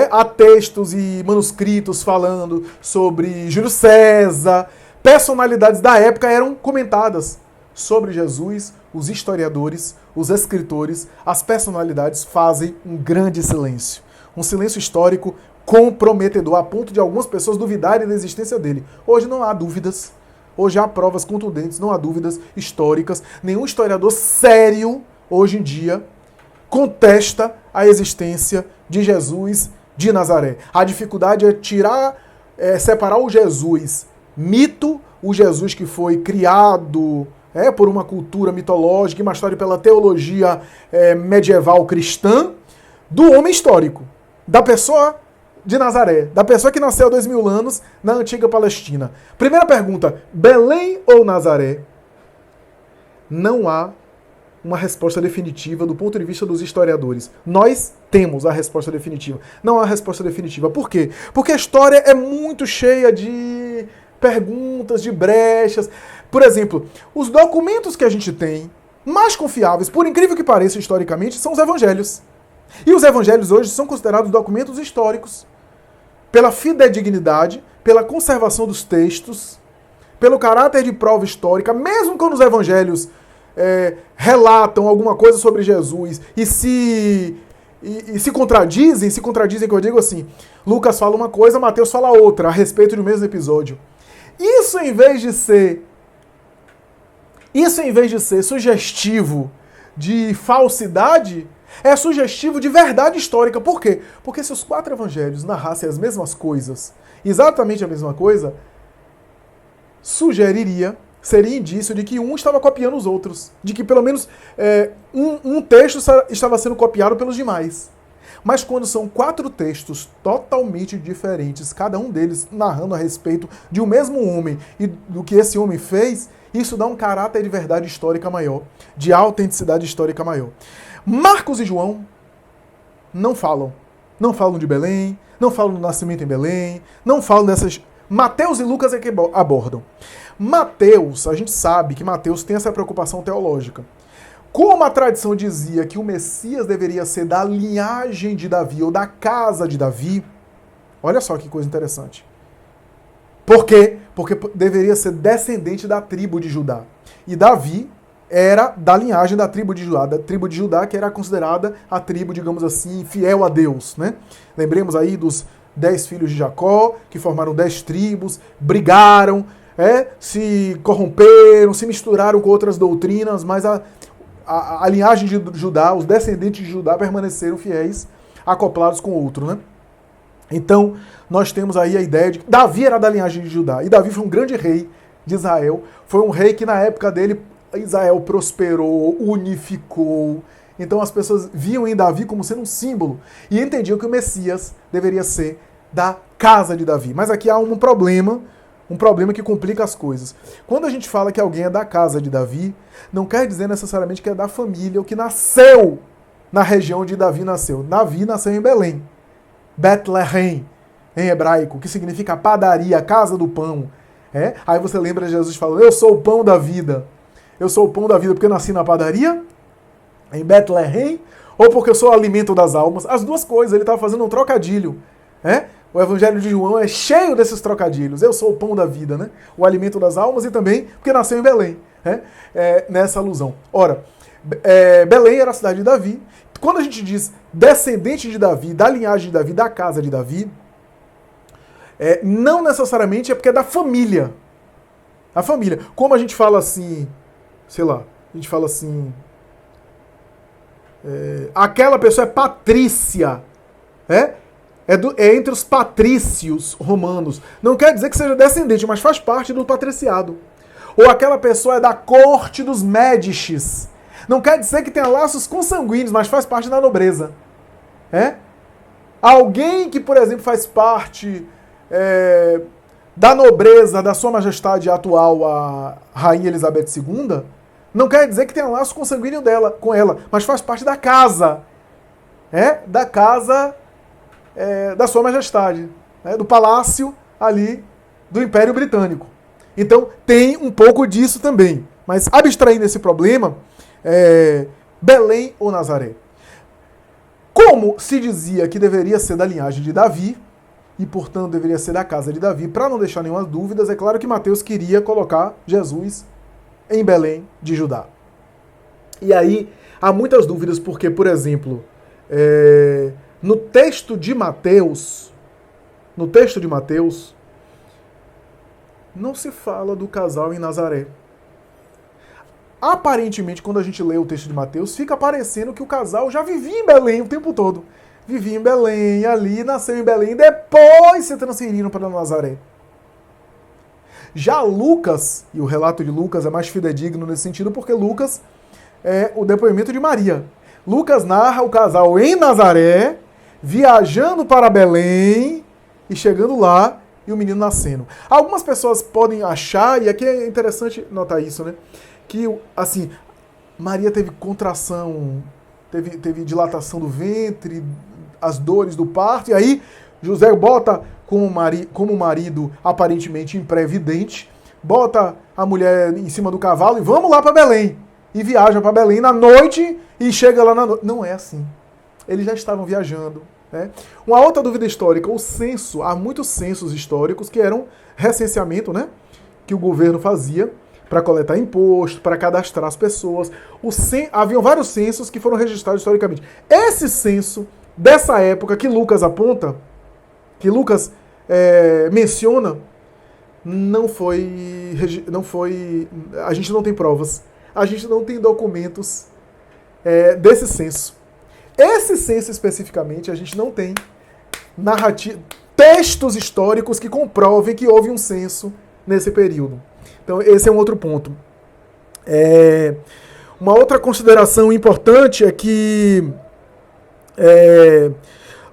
há textos e manuscritos falando sobre Júlio César. Personalidades da época eram comentadas sobre Jesus. Os historiadores, os escritores, as personalidades fazem um grande silêncio. Um silêncio histórico comprometedor, a ponto de algumas pessoas duvidarem da existência dele. Hoje não há dúvidas, hoje há provas contundentes, não há dúvidas históricas. Nenhum historiador sério, hoje em dia, contesta a existência de Jesus de Nazaré. A dificuldade é separar o Jesus mito, o Jesus que foi criado por uma cultura mitológica e mais tarde pela teologia medieval cristã, do homem histórico, da pessoa de Nazaré, da pessoa que nasceu há 2000 anos na antiga Palestina. Primeira pergunta, Belém ou Nazaré? Não há uma resposta definitiva do ponto de vista dos historiadores. Nós temos a resposta definitiva. Não há resposta definitiva. Por quê? Porque a história é muito cheia de perguntas, de brechas. Por exemplo, os documentos que a gente tem mais confiáveis, por incrível que pareça historicamente, são os evangelhos. E os evangelhos hoje são considerados documentos históricos, pela fidedignidade, pela conservação dos textos, pelo caráter de prova histórica, mesmo quando os evangelhos relatam alguma coisa sobre Jesus e se contradizem que eu digo assim, Lucas fala uma coisa, Mateus fala outra, a respeito do mesmo episódio. Isso em vez de ser sugestivo de falsidade, é sugestivo de verdade histórica. Por quê? Porque se os 4 evangelhos narrassem as mesmas coisas, exatamente a mesma coisa, seria indício de que um estava copiando os outros. De que pelo menos um texto estava sendo copiado pelos demais. Mas quando são 4 textos totalmente diferentes, cada um deles narrando a respeito de um mesmo homem e do que esse homem fez, isso dá um caráter de verdade histórica maior, de autenticidade histórica maior. Marcos e João não falam. Não falam de Belém, não falam do nascimento em Belém, não falam dessas... Mateus e Lucas é que abordam. Mateus, a gente sabe que Mateus tem essa preocupação teológica. Como a tradição dizia que o Messias deveria ser da linhagem de Davi ou da casa de Davi, olha só que coisa interessante. Por quê? Porque deveria ser descendente da tribo de Judá. E Davi era da linhagem da tribo de Judá, que era considerada a tribo, digamos assim, fiel a Deus, né? Lembremos aí dos 10 filhos de Jacó, que formaram 10 tribos, brigaram, se corromperam, se misturaram com outras doutrinas, mas a linhagem de Judá, os descendentes de Judá permaneceram fiéis, acoplados com o outro, né? Então, nós temos aí a ideia de que Davi era da linhagem de Judá, e Davi foi um grande rei de Israel, foi um rei que na época dele Israel prosperou, unificou. Então as pessoas viam em Davi como sendo um símbolo e entendiam que o Messias deveria ser da casa de Davi. Mas aqui há um problema que complica as coisas. Quando a gente fala que alguém é da casa de Davi, não quer dizer necessariamente que é da família ou que nasceu na região onde Davi nasceu. Davi nasceu em Belém, Bethlehem, em hebraico, que significa padaria, casa do pão. Aí você lembra de Jesus falando, eu sou o pão da vida. Eu sou o pão da vida porque eu nasci na padaria, em Bethlehem, ou porque eu sou o alimento das almas. As duas coisas, ele estava fazendo um trocadilho. O Evangelho de João é cheio desses trocadilhos. Eu sou o pão da vida, né? O alimento das almas e também porque nasceu em Belém. Nessa alusão. Ora, Belém era a cidade de Davi. Quando a gente diz descendente de Davi, da linhagem de Davi, da casa de Davi, não necessariamente é porque é da família. A família. Como a gente fala assim, sei lá, a gente fala assim, aquela pessoa é patrícia, é entre os patrícios romanos. Não quer dizer que seja descendente, mas faz parte do patriciado. Ou aquela pessoa é da corte dos Médicis. Não quer dizer que tenha laços consanguíneos, mas faz parte da nobreza. Alguém que, por exemplo, faz parte da nobreza da Sua Majestade atual, a Rainha Elizabeth II, não quer dizer que tenha laço consanguíneo com ela, mas faz parte da casa. Da casa da Sua Majestade, do palácio ali do Império Britânico. Então tem um pouco disso também. Mas abstraindo esse problema, Belém ou Nazaré? Como se dizia que deveria ser da linhagem de Davi, e portanto deveria ser da casa de Davi, para não deixar nenhuma dúvida, é claro que Mateus queria colocar Jesus em Belém de Judá. E aí há muitas dúvidas, porque, por exemplo, no texto de Mateus, não se fala do casal em Nazaré. Aparentemente, quando a gente lê o texto de Mateus, fica parecendo que o casal já vivia em Belém o tempo todo. Vivia em Belém, ali, nasceu em Belém, depois se transferiram para Nazaré. Já Lucas, e o relato de Lucas é mais fidedigno nesse sentido, porque Lucas é o depoimento de Maria. Lucas narra o casal em Nazaré, viajando para Belém e chegando lá e o menino nascendo. Algumas pessoas podem achar, e aqui é interessante notar isso, né? Que, assim, Maria teve contração, teve dilatação do ventre, as dores do parto, e aí José bota como marido aparentemente imprevidente, bota a mulher em cima do cavalo e vamos lá para Belém. e viaja para Belém na noite e chega lá na noite. Não é assim. Eles já estavam viajando. Né? Uma outra dúvida histórica, o censo. Há muitos censos históricos que eram recenseamento, né? Que o governo fazia para coletar imposto, para cadastrar as pessoas. Haviam vários censos que foram registrados historicamente. Esse censo dessa época que Lucas aponta, que Lucas menciona, não foi. A gente não tem provas. A gente não tem documentos desse censo. Esse censo especificamente, a gente não tem textos históricos que comprovem que houve um censo nesse período. Então, esse é um outro ponto. Uma outra consideração importante é que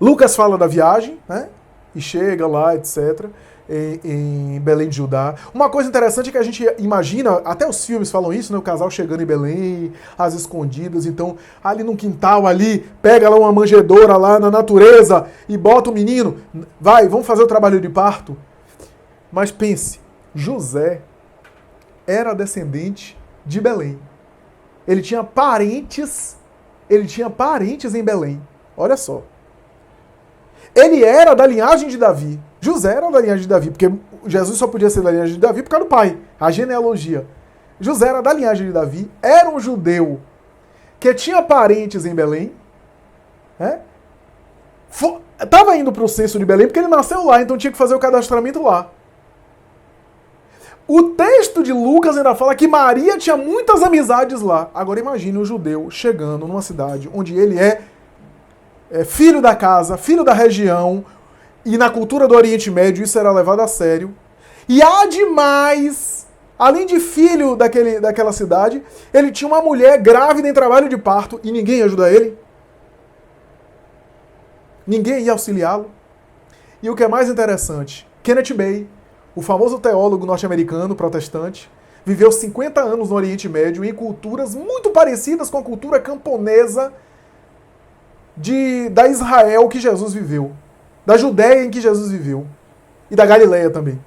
Lucas fala da viagem, né? E chega lá, etc., em Belém de Judá. Uma coisa interessante é que a gente imagina, até os filmes falam isso, né? O casal chegando em Belém, às escondidas, então ali num quintal ali, pega lá uma manjedoura lá na natureza e bota o menino, vamos fazer o trabalho de parto. Mas pense, José era descendente de Belém. Ele tinha parentes em Belém. Olha só. Ele era da linhagem de Davi. José era da linhagem de Davi, porque Jesus só podia ser da linhagem de Davi por causa do pai, a genealogia. José era da linhagem de Davi, era um judeu que tinha parentes em Belém, estava indo para o censo de Belém porque ele nasceu lá, então tinha que fazer o cadastramento lá. O texto de Lucas ainda fala que Maria tinha muitas amizades lá. Agora imagine um judeu chegando numa cidade onde ele é filho da casa, filho da região, e na cultura do Oriente Médio isso era levado a sério. E ademais, além de filho daquela cidade, ele tinha uma mulher grávida em trabalho de parto e ninguém ia ajudar ele. Ninguém ia auxiliá-lo. E o que é mais interessante, Kenneth Bey, o famoso teólogo norte-americano protestante, viveu 50 anos no Oriente Médio em culturas muito parecidas com a cultura camponesa da Israel que Jesus viveu, da Judéia em que Jesus viveu, e da Galileia também.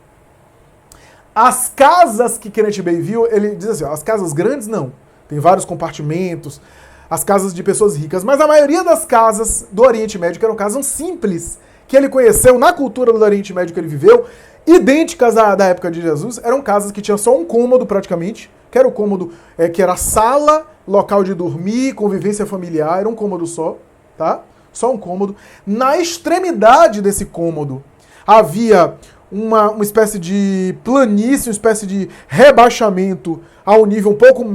As casas que Kenneth Bey viu, ele diz assim, as casas grandes não, tem vários compartimentos, as casas de pessoas ricas, mas a maioria das casas do Oriente Médio, que eram casas simples, que ele conheceu na cultura do Oriente Médio que ele viveu, idênticas à da época de Jesus, eram casas que tinham só um cômodo praticamente, que era o cômodo, que era sala, local de dormir, convivência familiar, era um cômodo só, tá? Só um cômodo. Na extremidade desse cômodo havia uma espécie de planície, uma espécie de rebaixamento a um nível um pouco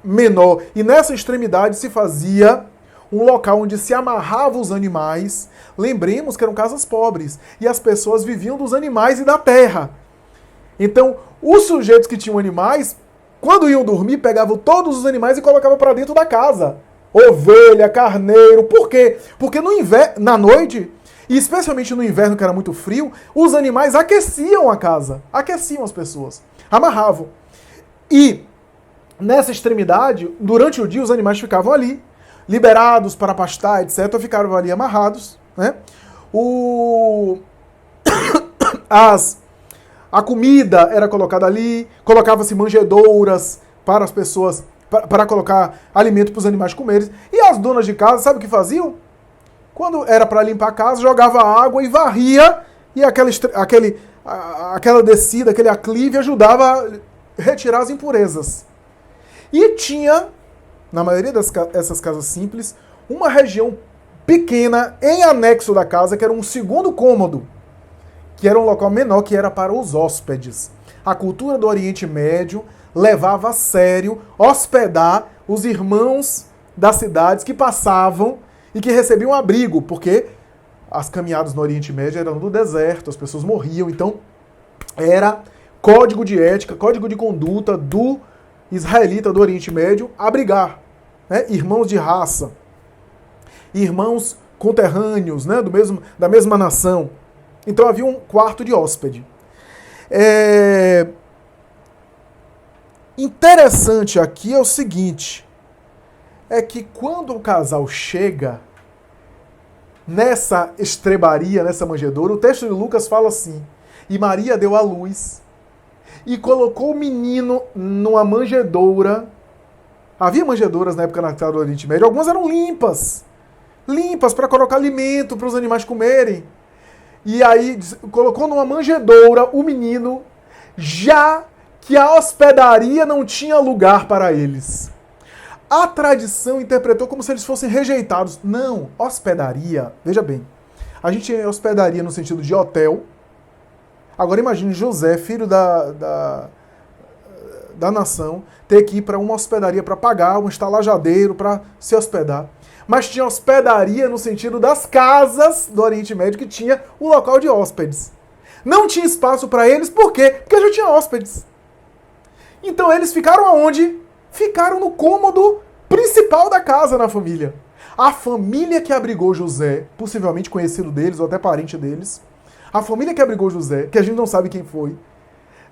menor. E nessa extremidade se fazia um local onde se amarrava os animais. Lembremos que eram casas pobres e as pessoas viviam dos animais e da terra. Então, os sujeitos que tinham animais, quando iam dormir, pegavam todos os animais e colocavam para dentro da casa. Ovelha, carneiro. Por quê? Porque no inverno, na noite, e especialmente no inverno que era muito frio, os animais aqueciam a casa, aqueciam as pessoas, amarravam. E nessa extremidade, durante o dia, os animais ficavam ali, liberados para pastar, etc., ficaram ali amarrados, né? A comida era colocada ali, colocava-se manjedouras para as pessoas, para colocar alimento para os animais comerem. E as donas de casa, sabe o que faziam? Quando era para limpar a casa, jogava água e varria, e aquela descida, aquele aclive, ajudava a retirar as impurezas. E tinha, na maioria dessas casas simples, uma região pequena em anexo da casa, que era um segundo cômodo, que era um local menor, que era para os hóspedes. A cultura do Oriente Médio levava a sério hospedar os irmãos das cidades que passavam e que recebiam abrigo, porque as caminhadas no Oriente Médio eram no deserto, as pessoas morriam, então era código de ética, código de conduta do israelita do Oriente Médio abrigar, né, irmãos de raça, irmãos conterrâneos, né, da mesma nação. Então havia um quarto de hóspede. Interessante aqui é o seguinte, é que quando o casal chega nessa estrebaria, nessa manjedoura, o texto de Lucas fala assim, e Maria deu à luz e colocou o menino numa manjedoura Havia manjedouras na época natal do Oriente Médio, algumas eram limpas. Limpas para colocar alimento para os animais comerem. E aí colocou numa manjedoura o menino, já que a hospedaria não tinha lugar para eles. A tradição interpretou como se eles fossem rejeitados. Não, hospedaria, veja bem, a gente tem hospedaria no sentido de hotel. Agora imagine José, filho da nação, ter que ir para uma hospedaria para pagar, um estalajadeiro para se hospedar. Mas tinha hospedaria no sentido das casas do Oriente Médio, que tinha o local de hóspedes. Não tinha espaço para eles, por quê? Porque já tinha hóspedes. Então eles ficaram aonde? Ficaram no cômodo principal da casa na família. A família que abrigou José, possivelmente conhecido deles ou até parente deles, a família que abrigou José, que a gente não sabe quem foi,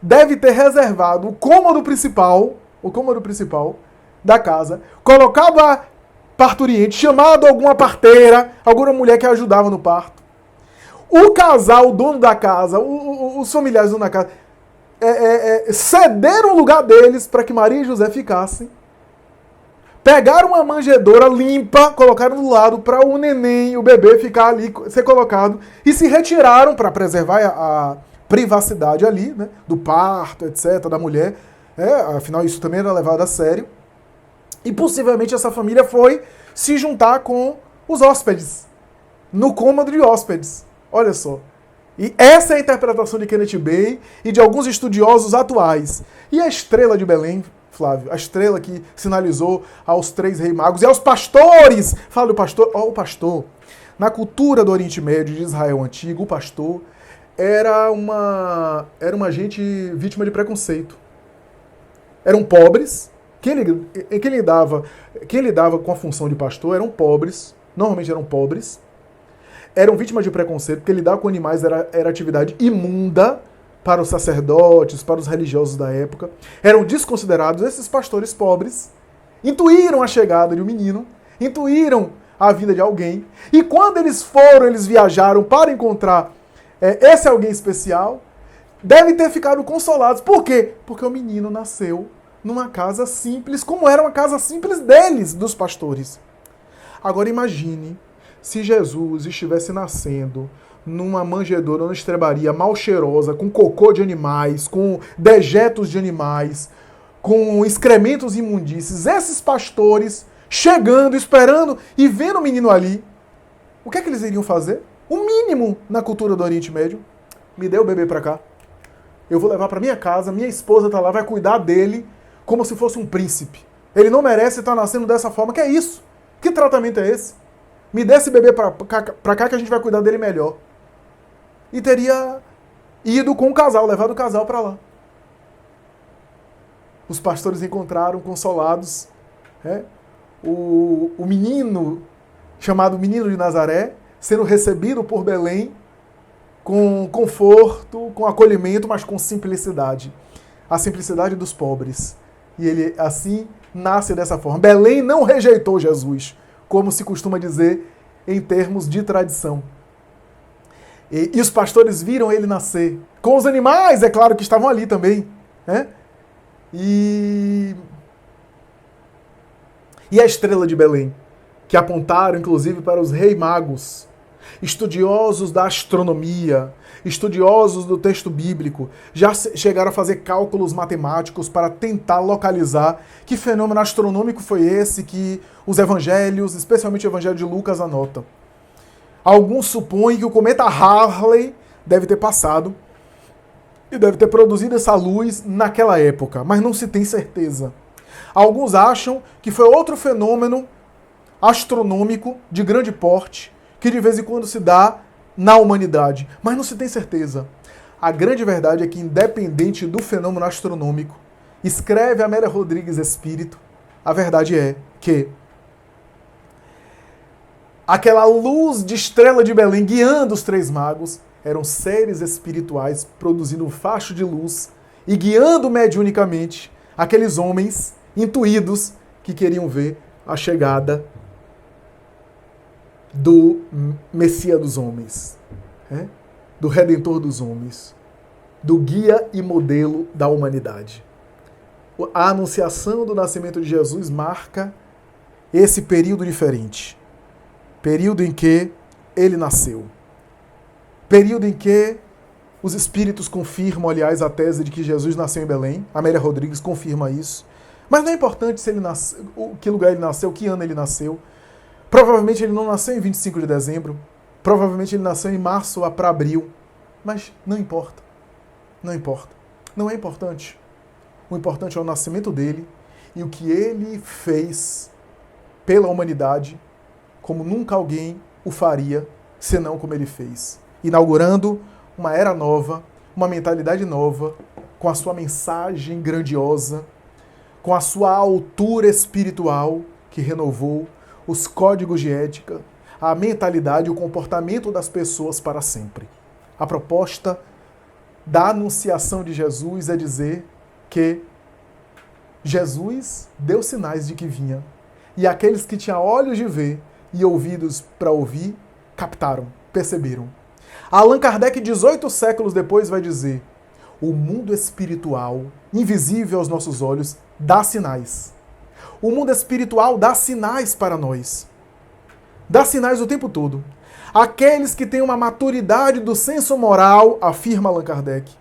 deve ter reservado o cômodo principal da casa, colocado a parturiente, chamado alguma parteira, alguma mulher que ajudava no parto. O casal, o dono da casa, os familiares do dono da casa, cederam o lugar deles para que Maria e José ficassem. Pegaram uma manjedoura limpa, colocaram do lado para o neném, o bebê, ficar ali, ser colocado, e se retiraram para preservar a privacidade ali, né, do parto, etc., da mulher. Afinal, isso também era levado a sério. E possivelmente essa família foi se juntar com os hóspedes, no cômodo de hóspedes. Olha só. E essa é a interpretação de Kenneth Bey e de alguns estudiosos atuais. E a estrela de Belém, Flávio, a estrela que sinalizou aos 3 reis magos e aos pastores. Fala do pastor. O pastor, na cultura do Oriente Médio de Israel antigo, o pastor era uma gente vítima de preconceito. Eram pobres. Quem lidava com a função de pastor eram pobres, normalmente eram pobres, eram vítimas de preconceito, porque lidar com animais era atividade imunda para os sacerdotes, para os religiosos da época. Eram desconsiderados. Esses pastores pobres intuíram a chegada de um menino, intuíram a vida de alguém, e quando eles viajaram para encontrar esse alguém especial, devem ter ficado consolados. Por quê? Porque o menino nasceu numa casa simples, como era uma casa simples deles, dos pastores. Agora imagine se Jesus estivesse nascendo numa manjedoura, numa estrebaria mal cheirosa, com cocô de animais, com dejetos de animais, com excrementos e imundícies, esses pastores chegando, esperando e vendo o menino ali, o que é que eles iriam fazer? O mínimo na cultura do Oriente Médio. Me dê o bebê pra cá. Eu vou levar pra minha casa, minha esposa tá lá, vai cuidar dele como se fosse um príncipe. Ele não merece estar nascendo dessa forma. Que é isso? Que tratamento é esse? Me dê esse bebê pra cá que a gente vai cuidar dele melhor. E teria ido com o casal, levado o casal pra lá. Os pastores encontraram, consolados, o menino, chamado Menino de Nazaré, sendo recebido por Belém com conforto, com acolhimento, mas com simplicidade. A simplicidade dos pobres. E ele, assim, nasce dessa forma. Belém não rejeitou Jesus, como se costuma dizer em termos de tradição. E os pastores viram ele nascer. Com os animais, é claro, que estavam ali também. E a estrela de Belém, que apontaram, inclusive, para os reis magos, estudiosos da astronomia, estudiosos do texto bíblico, já chegaram a fazer cálculos matemáticos para tentar localizar que fenômeno astronômico foi esse que os evangelhos, especialmente o evangelho de Lucas, anotam. Alguns supõem que o cometa Halley deve ter passado e deve ter produzido essa luz naquela época, mas não se tem certeza. Alguns acham que foi outro fenômeno astronômico de grande porte que de vez em quando se dá na humanidade, mas não se tem certeza. A grande verdade é que, independente do fenômeno astronômico, escreve Amélia Rodrigues Espírito, a verdade é que aquela luz de estrela de Belém guiando os 3 magos eram seres espirituais produzindo um facho de luz e guiando mediunicamente aqueles homens intuídos que queriam ver a chegada do Messias dos homens, do Redentor dos homens, do guia e modelo da humanidade. a anunciação do nascimento de Jesus marca esse período diferente. Período em que ele nasceu. Período em que os espíritos confirmam, aliás, a tese de que Jesus nasceu em Belém. Amélia Rodrigues confirma isso. Mas não é importante se ele nasceu, que lugar ele nasceu, que ano ele nasceu. Provavelmente ele não nasceu em 25 de dezembro. Provavelmente ele nasceu em março para abril. Mas não importa. Não importa. Não é importante. O importante é o nascimento dele e o que ele fez pela humanidade, como nunca alguém o faria, senão como ele fez. Inaugurando uma era nova, uma mentalidade nova, com a sua mensagem grandiosa, com a sua altura espiritual, que renovou os códigos de ética, a mentalidade e o comportamento das pessoas para sempre. A proposta da anunciação de Jesus é dizer que Jesus deu sinais de que vinha, e aqueles que tinham olhos de ver e ouvidos para ouvir, captaram, perceberam. Allan Kardec, 18 séculos depois, vai dizer: o mundo espiritual, invisível aos nossos olhos, dá sinais. O mundo espiritual dá sinais para nós. Dá sinais o tempo todo. Aqueles que têm uma maturidade do senso moral, afirma Allan Kardec,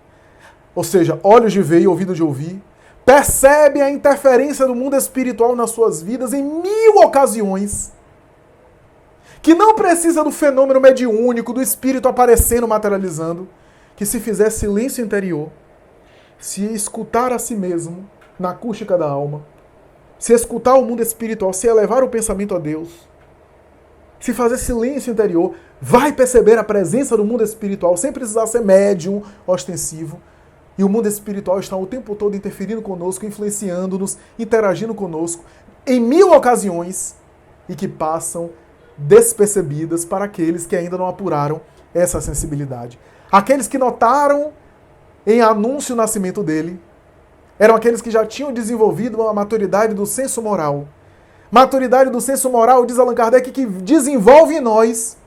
ou seja, olhos de ver e ouvido de ouvir, percebem a interferência do mundo espiritual nas suas vidas em 1000 ocasiões, que não precisa do fenômeno mediúnico, do espírito aparecendo, materializando, que se fizer silêncio interior, se escutar a si mesmo, na acústica da alma, se escutar o mundo espiritual, se elevar o pensamento a Deus, se fazer silêncio interior, vai perceber a presença do mundo espiritual, sem precisar ser médium, ostensivo. E o mundo espiritual está o tempo todo interferindo conosco, influenciando-nos, interagindo conosco, em 1000 ocasiões, e que passam despercebidas para aqueles que ainda não apuraram essa sensibilidade. Aqueles que notaram em anúncio o nascimento dele eram aqueles que já tinham desenvolvido uma maturidade do senso moral. Maturidade do senso moral, diz Allan Kardec, que desenvolve em nós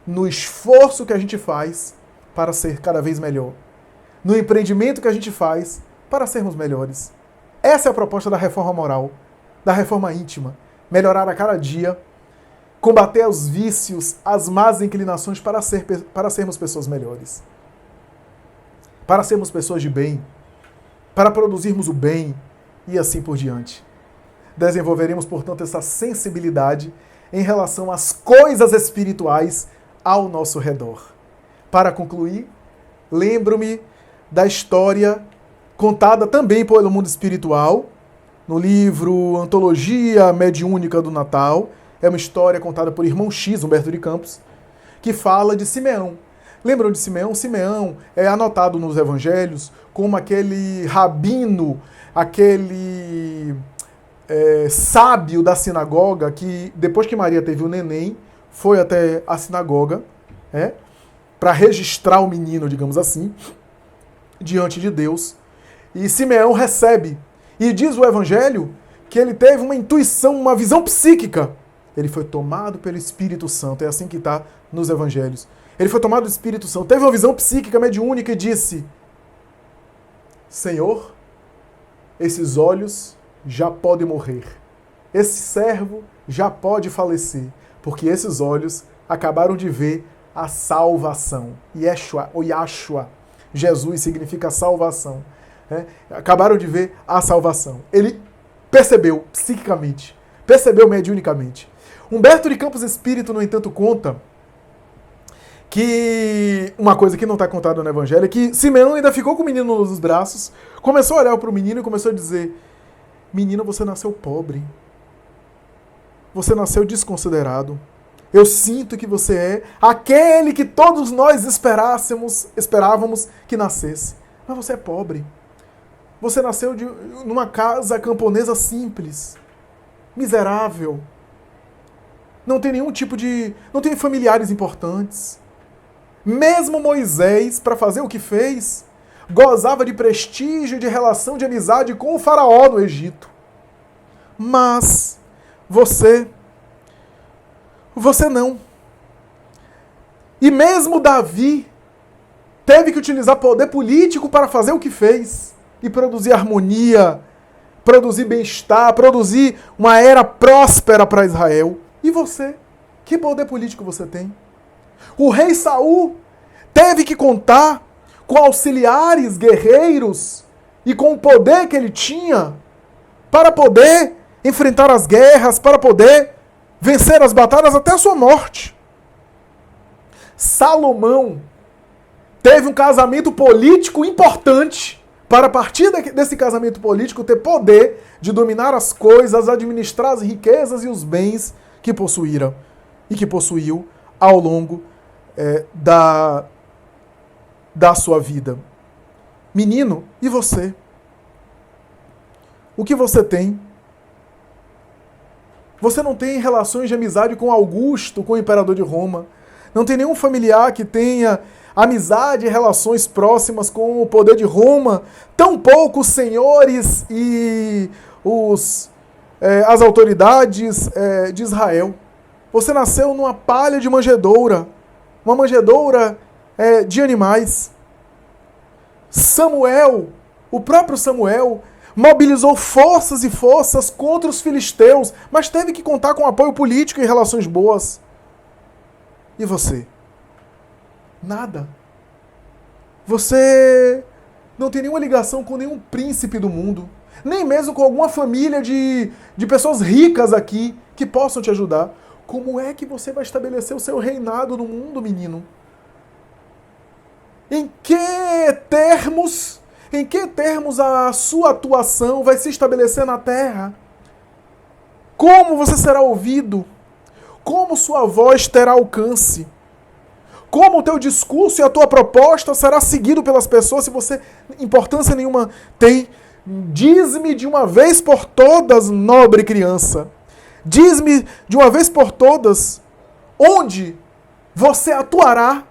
no esforço que a gente faz para ser cada vez melhor. No empreendimento que a gente faz para sermos melhores. Essa é a proposta da reforma moral, da reforma íntima. Melhorar a cada dia, combater os vícios, as más inclinações para sermos pessoas melhores. Para sermos pessoas de bem, para produzirmos o bem e assim por diante. Desenvolveremos, portanto, essa sensibilidade em relação às coisas espirituais ao nosso redor. Para concluir, lembro-me da história contada também pelo mundo espiritual, no livro Antologia Mediúnica do Natal. É uma história contada por Irmão X, Humberto de Campos, que fala de Simeão. Lembram de Simeão? Simeão é anotado nos evangelhos como aquele rabino, aquele sábio da sinagoga que, depois que Maria teve o neném, foi até a sinagoga para registrar o menino, digamos assim, diante de Deus. E Simeão recebe. E diz o evangelho que ele teve uma intuição, uma visão psíquica. Ele foi tomado pelo Espírito Santo. É assim que está nos evangelhos. Ele foi tomado do Espírito Santo. Teve uma visão psíquica mediúnica e disse: Senhor, esses olhos já podem morrer. Esse servo já pode falecer. Porque esses olhos acabaram de ver a salvação. Yeshua, ou Yahshua. Jesus significa salvação. Acabaram de ver a salvação. Ele percebeu psiquicamente, percebeu mediunicamente. Humberto de Campos Espírito, no entanto, conta que uma coisa que não está contada no Evangelho é que Simeão ainda ficou com o menino nos braços, começou a olhar para o menino e começou a dizer: menino, você nasceu pobre. Você nasceu desconsiderado. Eu sinto que você é aquele que todos nós esperávamos que nascesse. Mas você é pobre. Você nasceu numa casa camponesa simples, miserável. Não tem nenhum tipo de... não tem familiares importantes. Mesmo Moisés, para fazer o que fez, gozava de prestígio, de relação de amizade com o faraó do Egito. Mas você não. E mesmo Davi teve que utilizar poder político para fazer o que fez e produzir harmonia, produzir bem-estar, produzir uma era próspera para Israel. E você? Que poder político você tem? O rei Saul teve que contar com auxiliares guerreiros e com o poder que ele tinha para poder enfrentar as guerras, para poder vencer as batalhas até a sua morte. Salomão teve um casamento político importante para, a partir desse casamento político, ter poder de dominar as coisas, administrar as riquezas e os bens que possuíram e que possuiu ao longo da sua vida. Menino, e você? O que você tem? Você não tem relações de amizade com Augusto, com o imperador de Roma. Não tem nenhum familiar que tenha amizade e relações próximas com o poder de Roma. Tampouco os senhores e as autoridades de Israel. Você nasceu numa palha de manjedoura. Uma manjedoura de animais. Samuel, o próprio Samuel, mobilizou forças e forças contra os filisteus, mas teve que contar com apoio político e relações boas. E você? Nada. Você não tem nenhuma ligação com nenhum príncipe do mundo, nem mesmo com alguma família de pessoas ricas aqui que possam te ajudar. Como é que você vai estabelecer o seu reinado no mundo, menino? Em que termos a sua atuação vai se estabelecer na terra? Como você será ouvido? Como sua voz terá alcance? Como o teu discurso e a tua proposta será seguido pelas pessoas se você importância nenhuma tem? Diz-me de uma vez por todas, nobre criança. Diz-me de uma vez por todas onde você atuará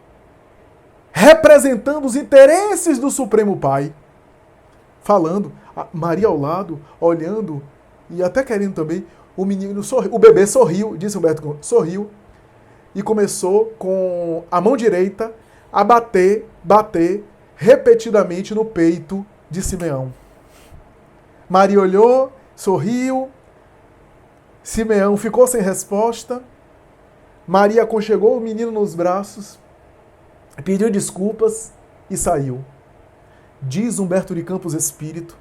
representando os interesses do Supremo Pai. Falando, Maria ao lado, olhando e até querendo também, o bebê sorriu, disse Humberto, sorriu e começou com a mão direita a bater repetidamente no peito de Simeão. Maria olhou, sorriu, Simeão ficou sem resposta, Maria aconchegou o menino nos braços, pediu desculpas e saiu. Diz Humberto de Campos Espírito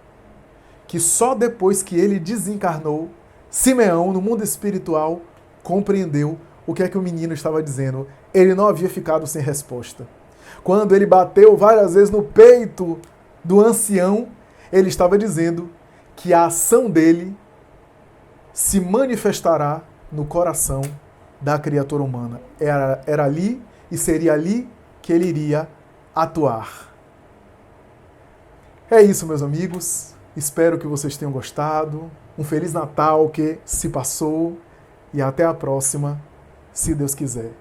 que só depois que ele desencarnou, Simeão, no mundo espiritual, compreendeu o que é que o menino estava dizendo. Ele não havia ficado sem resposta. Quando ele bateu várias vezes no peito do ancião, ele estava dizendo que a ação dele se manifestará no coração da criatura humana. Era ali e seria ali que ele iria atuar. É isso, meus amigos. Espero que vocês tenham gostado. Um Feliz Natal que se passou e até a próxima, se Deus quiser.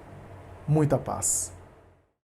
Muita paz.